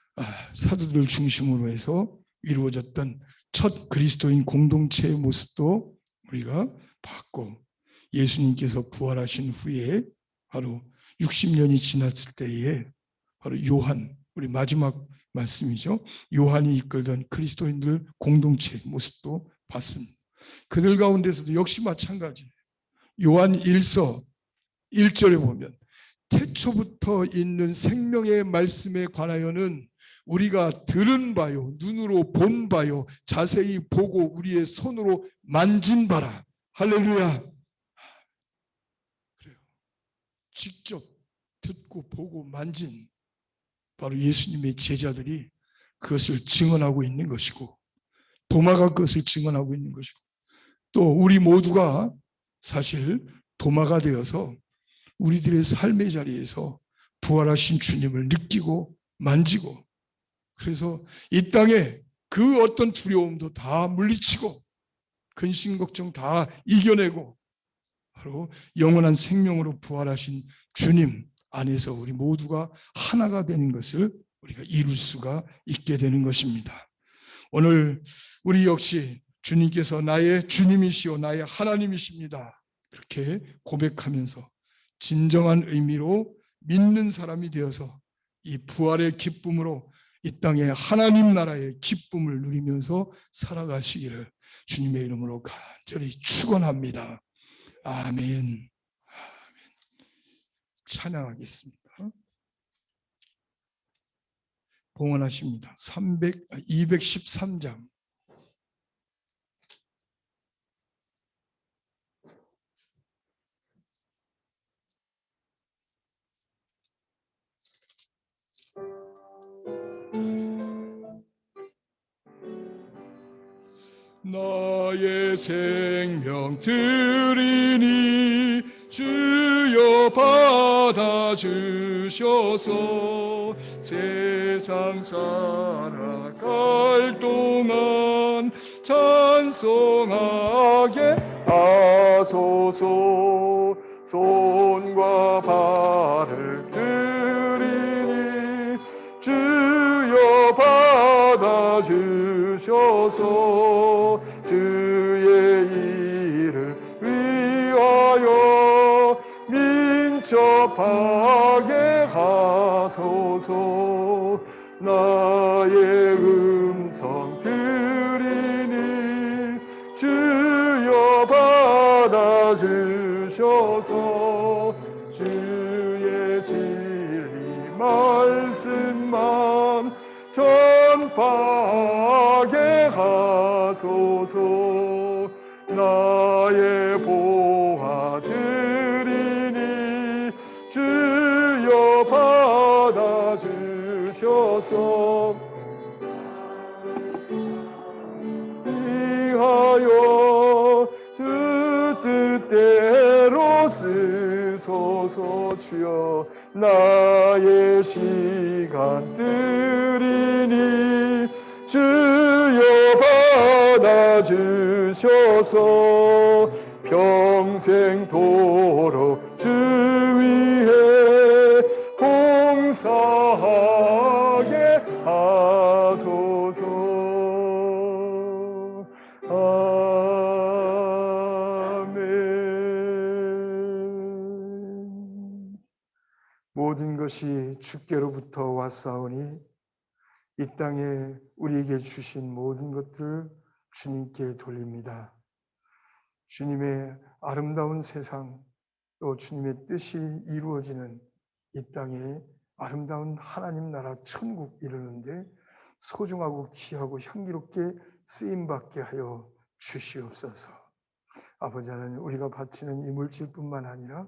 [SPEAKER 1] 사도들을 중심으로 해서 이루어졌던 첫 그리스도인 공동체의 모습도 우리가 봤고, 예수님께서 부활하신 후에 바로 60년이 지났을 때에 바로 요한, 우리 마지막 말씀이죠. 요한이 이끌던 그리스도인들 공동체 모습도 봤습니다. 그들 가운데서도 역시 마찬가지. 요한 1서 1절에 보면 태초부터 있는 생명의 말씀에 관하여는 우리가 들은 바요, 눈으로 본 바요, 자세히 보고 우리의 손으로 만진 바라. 할렐루야. 그래요. 직접 듣고 보고 만진 바로 예수님의 제자들이 그것을 증언하고 있는 것이고, 도마가 그것을 증언하고 있는 것이고, 또 우리 모두가 사실 도마가 되어서 우리들의 삶의 자리에서 부활하신 주님을 느끼고 만지고, 그래서 이 땅에 그 어떤 두려움도 다 물리치고 근심 걱정 다 이겨내고 바로 영원한 생명으로 부활하신 주님 안에서 우리 모두가 하나가 되는 것을 우리가 이룰 수가 있게 되는 것입니다. 오늘 우리 역시 주님께서 나의 주님이시오 나의 하나님이십니다. 그렇게 고백하면서 진정한 의미로 믿는 사람이 되어서 이 부활의 기쁨으로 이 땅에 하나님 나라의 기쁨을 누리면서 살아가시기를 주님의 이름으로 간절히 축원합니다. 아멘. 찬양하겠습니다. 봉헌하십니다. 213장. 나의 생명 드리니 주여 받아주셔서 세상 살아갈 동안 찬송하게 하소서. 손과 발을 드리니 주여 받아주셔서 주의 일을 위하여 민첩하게 하소서. 나의 음성 들으니 주여 받아주셔서 주의 진리 말씀만 전파하게 하소서. 나의 보아 드리니 주여 받아주셔서 위하여 주 뜻대로 쓰소서. 주여 나의 시간 드리니 주여 받아주셔서 평생도록 주 위에 봉사하게 하소서. 아멘. 모든 것이 주께로부터 왔사오니 이 땅에 우리에게 주신 모든 것들 주님께 돌립니다. 주님의 아름다운 세상, 또 주님의 뜻이 이루어지는 이 땅에 아름다운 하나님 나라 천국 이루는데 소중하고 귀하고 향기롭게 쓰임받게 하여 주시옵소서. 아버지 하나님, 우리가 바치는 이 물질뿐만 아니라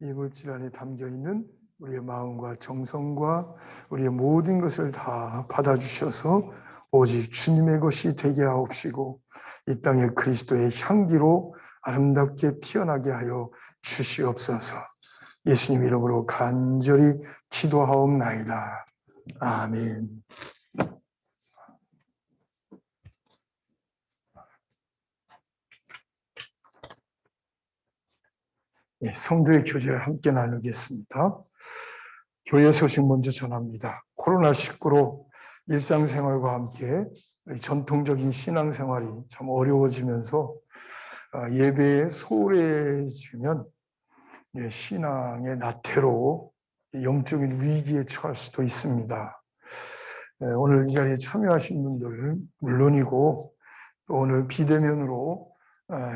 [SPEAKER 1] 이 물질 안에 담겨있는 우리의 마음과 정성과 우리의 모든 것을 다 받아주셔서 오직 주님의 것이 되게 하옵시고 이 땅에 그리스도의 향기로 아름답게 피어나게 하여 주시옵소서. 예수님 이름으로 간절히 기도하옵나이다. 아멘. 성도의 교제를 함께 나누겠습니다. 교회 소식 먼저 전합니다. 코로나19로 일상생활과 함께 전통적인 신앙생활이 참 어려워지면서 예배에 소홀해지면 신앙의 나태로 영적인 위기에 처할 수도 있습니다. 오늘 이 자리에 참여하신 분들 물론이고 또 오늘 비대면으로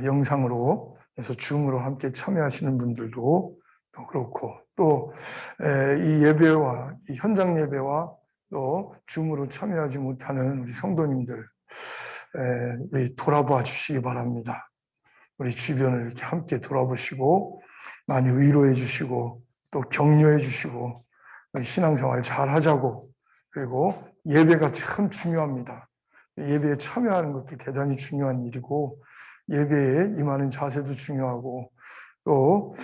[SPEAKER 1] 영상으로 해서 줌으로 함께 참여하시는 분들도 또 그렇고 또 이 예배와 이 현장 예배와 또 줌으로 참여하지 못하는 우리 성도님들 우리 돌아봐 주시기 바랍니다. 우리 주변을 이렇게 함께 돌아보시고 많이 위로해 주시고 또 격려해 주시고 신앙생활 잘 하자고. 그리고 예배가 참 중요합니다. 예배에 참여하는 것도 대단히 중요한 일이고 예배에 임하는 자세도 중요하고 또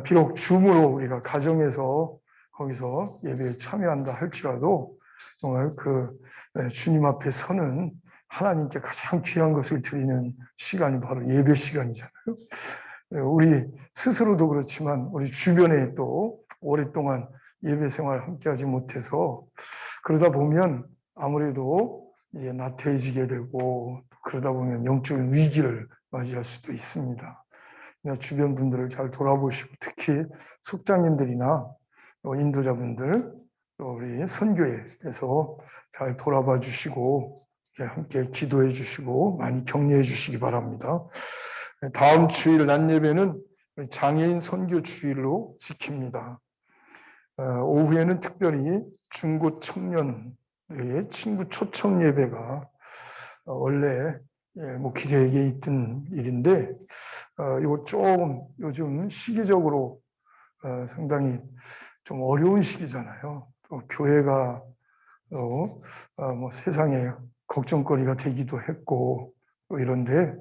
[SPEAKER 1] 비록 줌으로 우리가 가정에서 거기서 예배에 참여한다 할지라도 정말 그 주님 앞에 서는 하나님께 가장 귀한 것을 드리는 시간이 바로 예배 시간이잖아요. 우리 스스로도 그렇지만 우리 주변에 또 오랫동안 예배 생활 함께하지 못해서 그러다 보면 아무래도 이제 나태해지게 되고 그러다 보면 영적인 위기를 맞이할 수도 있습니다. 주변 분들을 잘 돌아보시고 특히 속장님들이나 인도자분들 또 우리 선교회에서 잘 돌아봐 주시고 함께 기도해 주시고 많이 격려해 주시기 바랍니다. 다음 주일 낮 예배는 장애인 선교 주일로 지킵니다. 오후에는 특별히 중고 청년의 친구 초청 예배가 원래 목회 계획에 있던 일인데 이거 조금 요즘 시기적으로 상당히 좀 어려운 시기잖아요. 또 교회가 뭐 세상에 걱정거리가 되기도 했고 또 이런데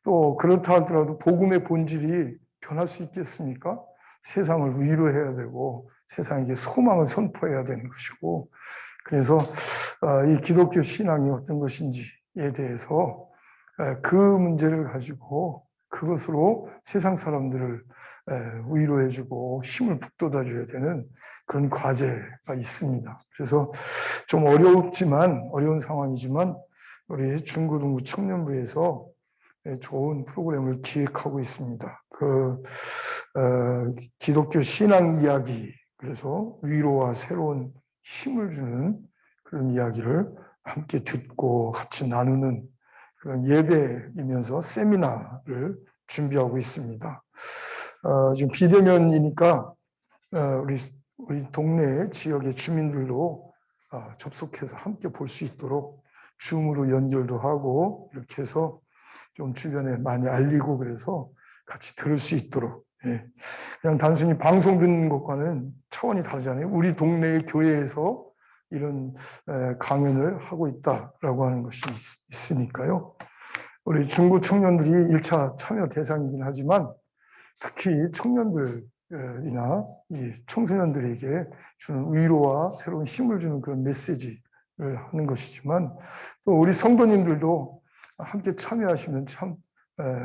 [SPEAKER 1] 또 그렇다 하더라도 복음의 본질이 변할 수 있겠습니까? 세상을 위로해야 되고 세상에게 소망을 선포해야 되는 것이고 그래서 이 기독교 신앙이 어떤 것인지에 대해서 그 문제를 가지고 그것으로 세상 사람들을 위로해주고 힘을 북돋아줘야 되는 그런 과제가 있습니다. 그래서 좀 어려운 상황이지만 우리 중고등부 청년부에서 좋은 프로그램을 기획하고 있습니다. 기독교 신앙 이야기, 그래서 위로와 새로운 힘을 주는 그런 이야기를 함께 듣고 같이 나누는 그런 예배이면서 세미나를 준비하고 있습니다. 지금 비대면이니까 우리 동네 지역의 주민들도 접속해서 함께 볼 수 있도록 줌으로 연결도 하고 이렇게 해서 좀 주변에 많이 알리고 그래서 같이 들을 수 있도록 그냥 단순히 방송 듣는 것과는 차원이 다르잖아요. 우리 동네의 교회에서 이런 강연을 하고 있다라고 하는 것이 있으니까요. 우리 중고 청년들이 1차 참여 대상이긴 하지만 특히 청년들이나 이 청소년들에게 주는 위로와 새로운 힘을 주는 그런 메시지를 하는 것이지만 또 우리 성도님들도 함께 참여하시면 참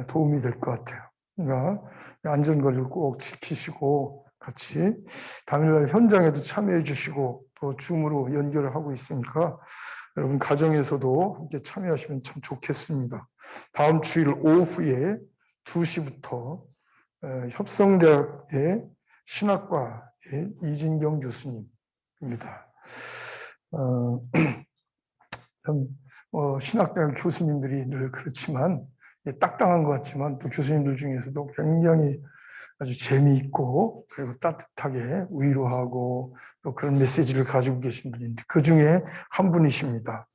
[SPEAKER 1] 도움이 될 것 같아요. 그러니까 안전거리를 꼭 지키시고 같이 당일날 현장에도 참여해 주시고 또 줌으로 연결을 하고 있으니까 여러분 가정에서도 함께 참여하시면 참 좋겠습니다. 다음 주일 오후에 2시부터 협성대학의 신학과의 이진경 교수님입니다. 신학대학 교수님들이 늘 그렇지만 딱딱한 것 같지만 또 교수님들 중에서도 굉장히
[SPEAKER 4] 아주 재미있고 그리고 따뜻하게 위로하고 또 그런 메시지를 가지고 계신 분인데 그 중에 한 분이십니다.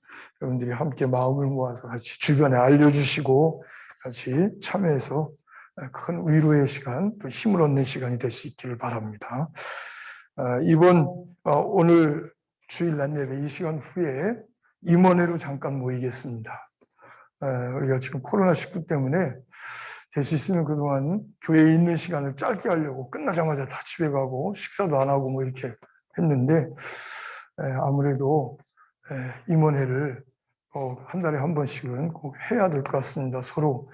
[SPEAKER 4] 여러분들이 함께 마음을 모아서 같이 주변에 알려주시고 같이 참여해서 큰 위로의 시간, 또 힘을 얻는 시간이 될 수 있기를 바랍니다. 오늘 주일 낮 예배 이 시간 후에 임원회로 잠깐 모이겠습니다. 우리가 지금 코로나19 때문에 될 수 있으면 그동안 교회에 있는 시간을 짧게 하려고 끝나자마자 다 집에 가고 식사도 안 하고 뭐 이렇게 했는데 아무래도 임원회를 한 달에 한 번씩은 꼭 해야 될 것 같습니다. 서로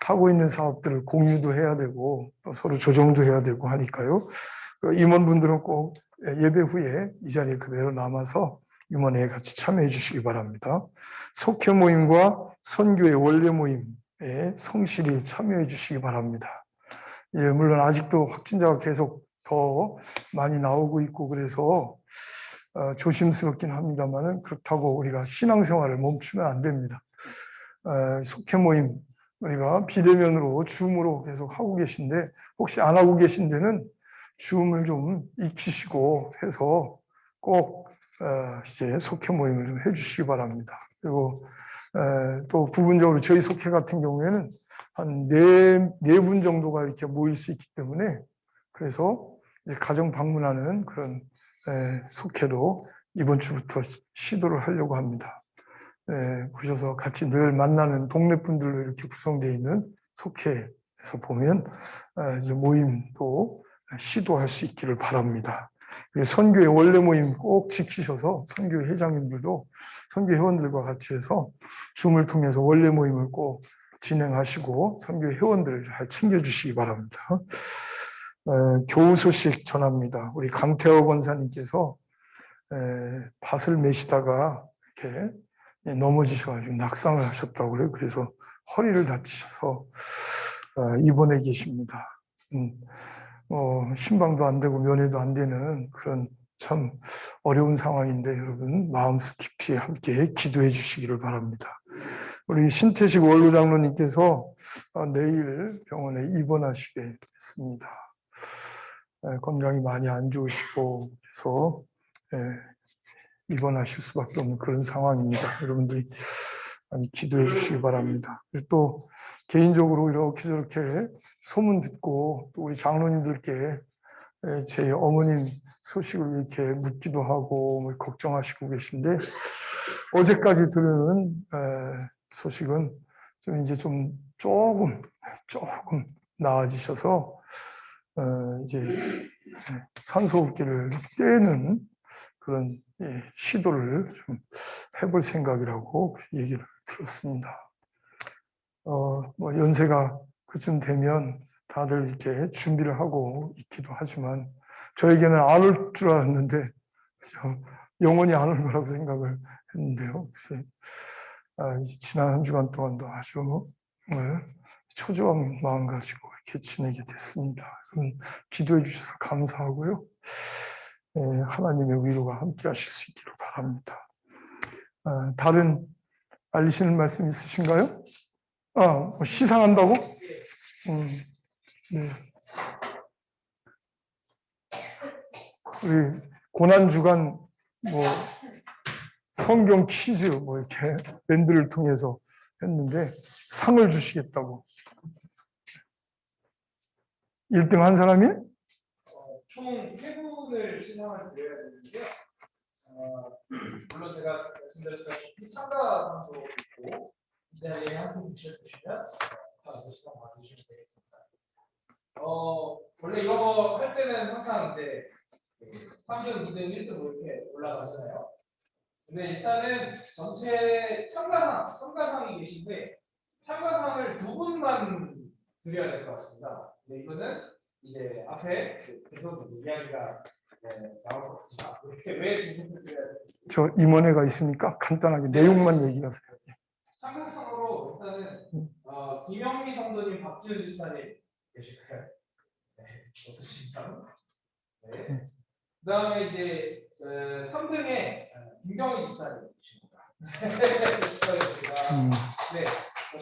[SPEAKER 4] 하고 있는 사업들을 공유도 해야 되고 또 서로 조정도 해야 되고 하니까요. 임원분들은 꼭 예배 후에 이 자리에 그대로 남아서 임원회에 같이 참여해 주시기 바랍니다. 속회 모임과 선교의 원래 모임에 성실히 참여해 주시기 바랍니다. 물론 아직도 확진자가 계속 더 많이 나오고 있고 그래서 조심스럽긴 합니다만은 그렇다고 우리가 신앙생활을 멈추면 안 됩니다. 속회 모임 우리가 비대면으로 줌으로 계속 하고 계신데 혹시 안 하고 계신 데는 줌을 좀 익히시고 해서 꼭 이제 속회 모임을 좀 해주시기 바랍니다. 그리고 또 부분적으로 저희 속회 같은 경우에는 한 네 분 정도가 이렇게 모일 수 있기 때문에 그래서 가정 방문하는 그런 속회도 이번 주부터 시도를 하려고 합니다. 보셔서 같이 늘 만나는 동네 분들로 이렇게 구성되어 있는 속회에서 보면 이제 모임도 시도할 수 있기를 바랍니다. 선교회 원래 모임 꼭 지키셔서 선교회 회장님들도 선교 회원들과 같이 해서 줌을 통해서 원래 모임을 꼭 진행하시고 선교 회원들을 잘 챙겨주시기 바랍니다. 교우 소식 전합니다. 우리 강태호 권사님께서 밭을 메시다가 이렇게 넘어지셔가지고 낙상을 하셨다고 그래요. 그래서 허리를 다치셔서 입원해 계십니다. 신방도 안 되고 면회도 안 되는 그런 참 어려운 상황인데 여러분 마음속 깊이 함께 기도해 주시기를 바랍니다. 우리 신태식 원로 장로님께서 내일 병원에 입원하시게 됐습니다. 건강이 많이 안 좋으시고 그래서 입원하실 수밖에 없는 그런 상황입니다. 여러분들이 많이 기도해 주시기 바랍니다. 또 개인적으로 이렇게 저렇게 소문 듣고 또 우리 장로님들께 제 어머님 소식을 이렇게 묻기도 하고 뭐 걱정하시고 계신데 어제까지 들은 소식은 좀 이제 조금 나아지셔서 이제 산소호흡기를 떼는 그런 시도를 좀 해볼 생각이라고 얘기를 들었습니다. 뭐 연세가 그쯤 되면 다들 이렇게 준비를 하고 있기도 하지만 저에게는 안 올 줄 알았는데 영원히 안 올 거라고 생각을 했는데요. 그래서 지난 한 주간 동안도 아주 초조한 마음 가지고 이렇게 지내게 됐습니다. 기도해 주셔서 감사하고요. 하나님의 위로가 함께 하실 수 있기를 바랍니다. 다른 알리시는 말씀 있으신가요? 뭐 시상한다고? 네. 우리 고난주간 뭐 성경 퀴즈 뭐 이렇게 밴드를 통해서 했는데 상을 주시겠다고. 1등 한 사람이?
[SPEAKER 5] 총 3분을 시상을 드려야 되는데요. 물론 제가 말씀드렸다시피 참가상도 있고 이 자리에 한 분 주시면 가서 시상 받으시면 되겠습니다. 원래 이런 거 할 때는 항상 이제 3등, 2등, 1등 뭐 이렇게 올라가잖아요. 근데 일단은 전체 참가상이 계신데 참가상을 2분만 드려야 될 것 같습니다. 근데 이거는 이제 앞에 계속 이야기가 나올 것 같습니다. 왜 2분을 드려야 될지.
[SPEAKER 4] 저 임원회가 있으니까 간단하게 내용만 얘기하세요.
[SPEAKER 5] 참가상으로 일단은 김영미 성도님, 박지은 집사님 계실까요? 네, 없으십니까? 네. 그다음에 이제 3등에 김경희 집사님 계십니다. 네,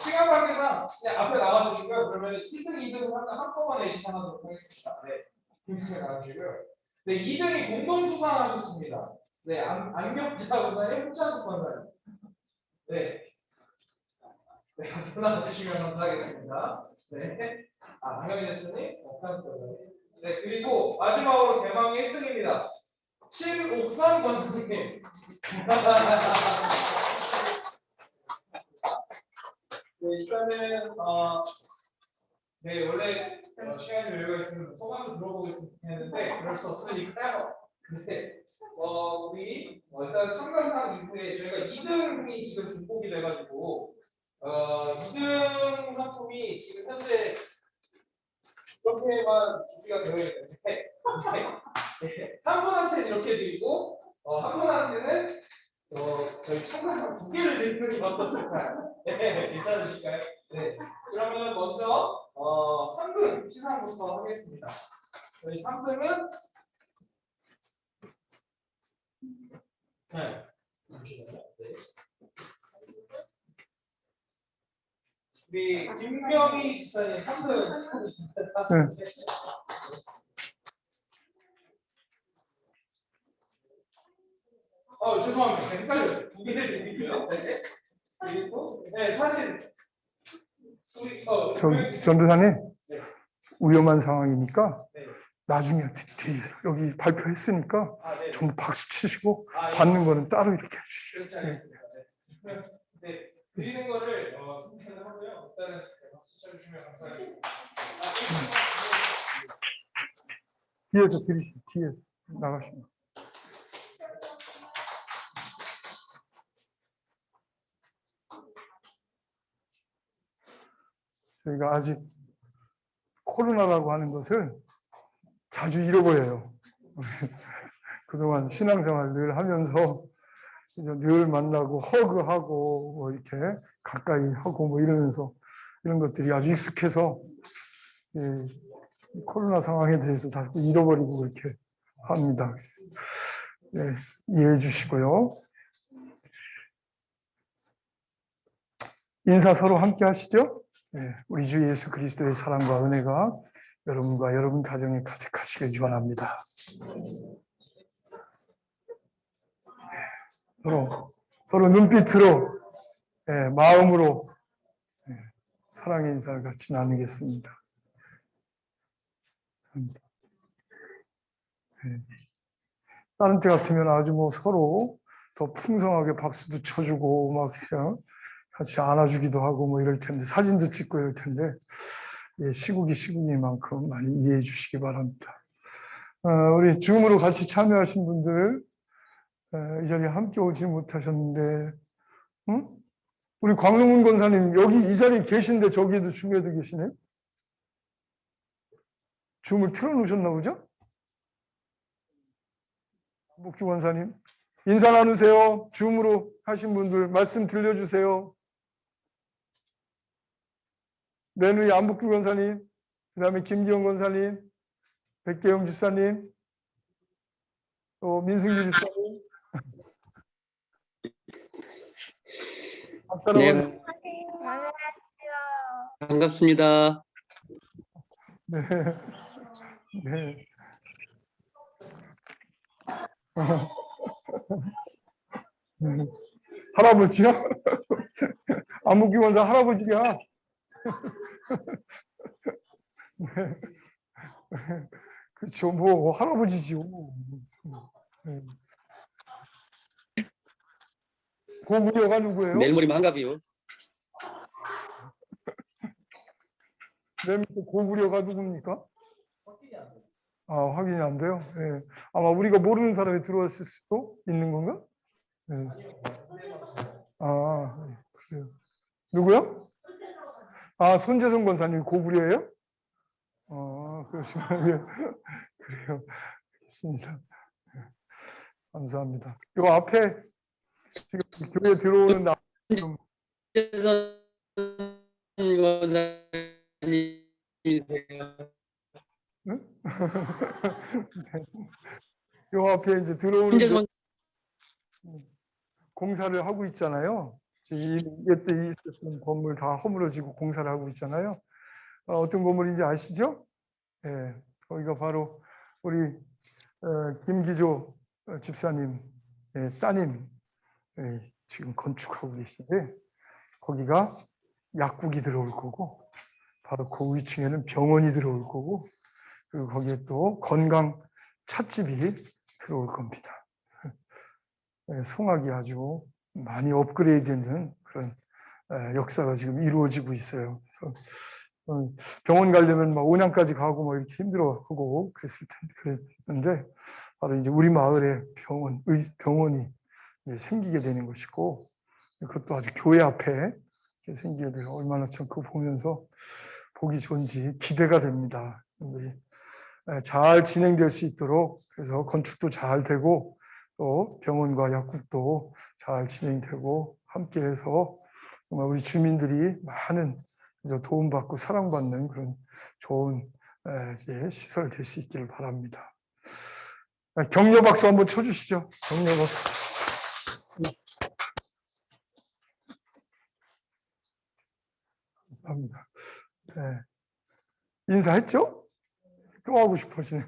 [SPEAKER 5] 시간 관계상 그냥 앞에 나와주시고요. 그러면 1등, 2등 한꺼번에 시상하도록 하겠습니다. 네, 김수에 나와주시고요. 네, 2등이 공동 수상하셨습니다. 네, 안경자 권사님, 홍찬수 권사님. 네. 네, 앞으로 나와주시면 감사하겠습니다. 네. 안경자 교수님, 홍찬수 권사님. 네, 그리고 마지막으로 대망의 1등입니다. 신옥삼 권사님. 네, 일단은 네, 원래 시간이 여유가 있으면 소감도 들어보겠으면 좋겠는데 그럴 수 없으니까요. 근데 우리 일단 참가상 이후에 저희가 2등이 지금 중복이 돼가지고 2등 상품이 지금 현재 이렇게만 준비가 되어 있는데 네, 한 분한테는 이렇게 드리고 한 분한테는 저희 참가상 2개를 드리는 게 어떠실까요? 네, 괜찮으실까요? 네. 그러면 먼저 3등 시상부터 하겠습니다. 저희 3등은 네. 잠시만요. 네. 우리 김경희 집사님 3등.
[SPEAKER 4] 네.
[SPEAKER 5] 죄송합니다. 헷갈렸어요. 2개를 드리고요. 네. 그리고 네, 사실 우리
[SPEAKER 4] 전도사님,
[SPEAKER 5] 네.
[SPEAKER 4] 위험한 상황이니까
[SPEAKER 5] 네.
[SPEAKER 4] 나중에 여기 발표했으니까
[SPEAKER 5] 네.
[SPEAKER 4] 전부 박수 치시고
[SPEAKER 5] 예.
[SPEAKER 4] 받는 거는 따로 이렇게 해주시죠.
[SPEAKER 5] 그렇게 하겠습니다. 네. 네. 드리는 거를 선택을 하고요. 일단은 박수 쳐주시면 감사하겠습니다.
[SPEAKER 4] 뒤에서 드리시죠. 뒤에서 나가시면. 저희가 아직 코로나라고 하는 것을 자주 잃어버려요. 그동안 신앙생활 늘 하면서 이제 늘 만나고 허그하고 뭐 이렇게 가까이 하고 뭐 이러면서 이런 것들이 아주 익숙해서 이 코로나 상황에 대해서 자꾸 잃어버리고 그렇게 합니다. 네, 이해해 주시고요. 인사 서로 함께 하시죠. 네, 우리 주 예수 그리스도의 사랑과 은혜가 여러분과 여러분 가정에 가득하시길 축원합니다. 서로 눈빛으로, 마음으로 사랑의 인사를 같이 나누겠습니다. 다른 때 같으면 아주 뭐 서로 더 풍성하게 박수도 쳐주고 막 그냥 같이 안아주기도 하고 뭐 이럴 텐데 사진도 찍고 이럴 텐데 시국이 시국이만큼 많이 이해해 주시기 바랍니다. 우리 줌으로 같이 참여하신 분들 이 자리에 함께 오지 못하셨는데, 응? 우리 광명훈 권사님 여기 이 자리에 계신데 저기에도 줌에도 계시네요. 줌을 틀어놓으셨나 보죠? 목주 권사님 인사 나누세요. 줌으로 하신 분들 말씀 들려주세요. 맨 위에 안복주 권사님, 그 다음에 김기영 권사님, 백계영 집사님, 또 민승규 집사님.
[SPEAKER 6] 네, 반갑습니다.
[SPEAKER 4] 네. 네. 할아버지야? 안목기 원사 할아버지야? 네. 그렇죠. 뭐 할아버지지요. 네. 고구려가 누구예요?
[SPEAKER 6] 내일 모레면 한갑이요.
[SPEAKER 4] 맨 밑에 고구려가 누굽니까? 확인이 안 돼요. 네. 아마 우리가 모르는 사람이 들어왔을 수도 있는 건가? 네. 그래요. 누구요? 손재성 권사님 고구려예요? 그러시면 그래요. 알겠습니다. 감사합니다. 요 앞에 지금 교회 들어오는 좀 요 앞에 이제 들어오는 공사를 하고 있잖아요. 이때 있었던 건물 다 허물어지고 공사를 하고 있잖아요. 어떤 건물인지 아시죠? 예, 거기가 바로 우리 김기조 집사님 따님 지금 건축하고 계신데 거기가 약국이 들어올 거고 바로 그 위층에는 병원이 들어올 거고 그리고 거기에 또 건강 찻집이 들어올 겁니다. 송악이 아주 많이 업그레이드되는 그런 역사가 지금 이루어지고 있어요. 병원 가려면 막 온양까지 가고 뭐 이렇게 힘들어하고 그랬는데 바로 이제 우리 마을에 병원이 생기게 되는 것이고 그것도 아주 교회 앞에 생기게 돼요. 얼마나 참 그거 보면서 보기 좋은지 기대가 됩니다. 잘 진행될 수 있도록 그래서 건축도 잘 되고 또 병원과 약국도 잘 진행되고 함께해서 정말 우리 주민들이 많은 도움받고 사랑받는 그런 좋은 시설 될 수 있기를 바랍니다. 격려 박수 한번 쳐주시죠. 격려 박수. 감사합니다. 네. 인사했죠? 또 하고 싶으시네.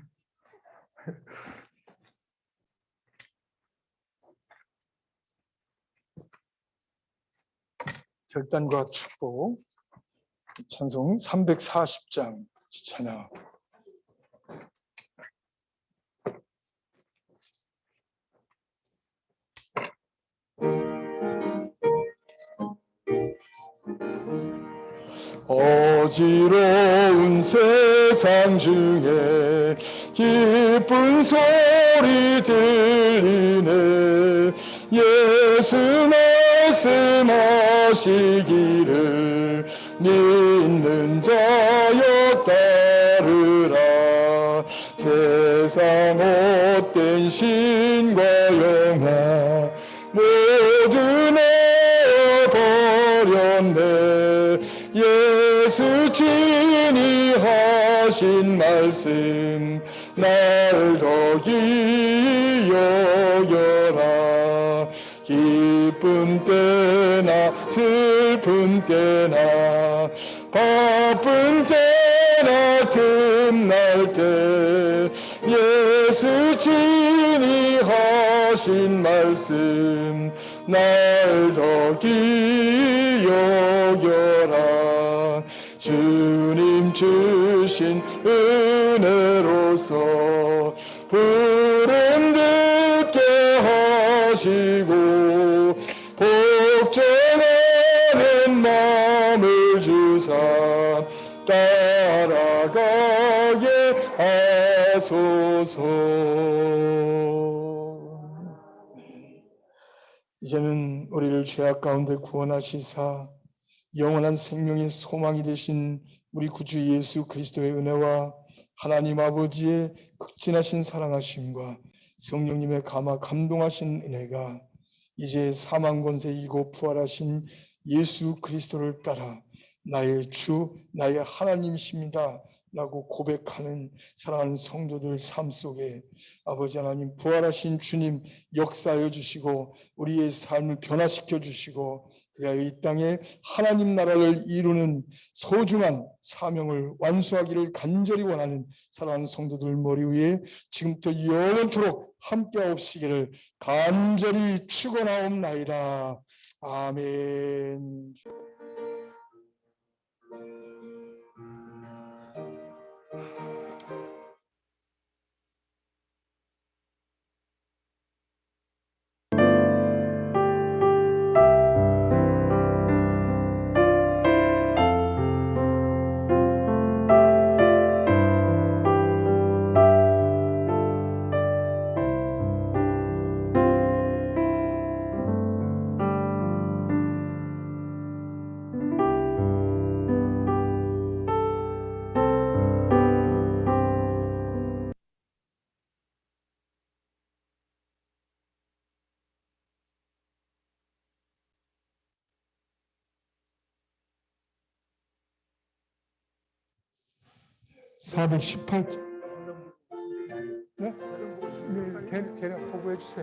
[SPEAKER 4] 절단과 축복 찬송 340장 찬양. 어지러운 세상 중에 기쁜 소리 들리네. 예수 말씀하시기를 믿는 자여 따르라. 세상 헛된 신과 영화 모두 내어버렸네. 예수 친히 하신 말씀 날 덕이 여겨라. 기쁜 때나 슬픈 때나 바쁜 때나 틈날 때 예수 친히 하신 말씀 날 덕이 여겨라. 주님 주신 은혜로서 부름 듣게 하시고 복전하는 마음을 주사 따라가게 하소서. 이제는 우리를 죄악 가운데 구원하시사 영원한 생명의 소망이 되신 우리 구주 예수 그리스도의 은혜와 하나님 아버지의 극진하신 사랑하심과 성령님의 감동하신 은혜가 이제 사망 권세 이고 부활하신 예수 그리스도를 따라 나의 주 나의 하나님이십니다 라고 고백하는 사랑하는 성도들 삶 속에 아버지 하나님 부활하신 주님 역사하여 주시고 우리의 삶을 변화시켜 주시고 그래야 이 땅에 하나님 나라를 이루는 소중한 사명을 완수하기를 간절히 원하는 사랑하는 성도들 머리 위에 지금부터 영원토록 함께하옵시기를 간절히 축원하옵나이다. 아멘. (418) 네? 대략 보고해 주세요.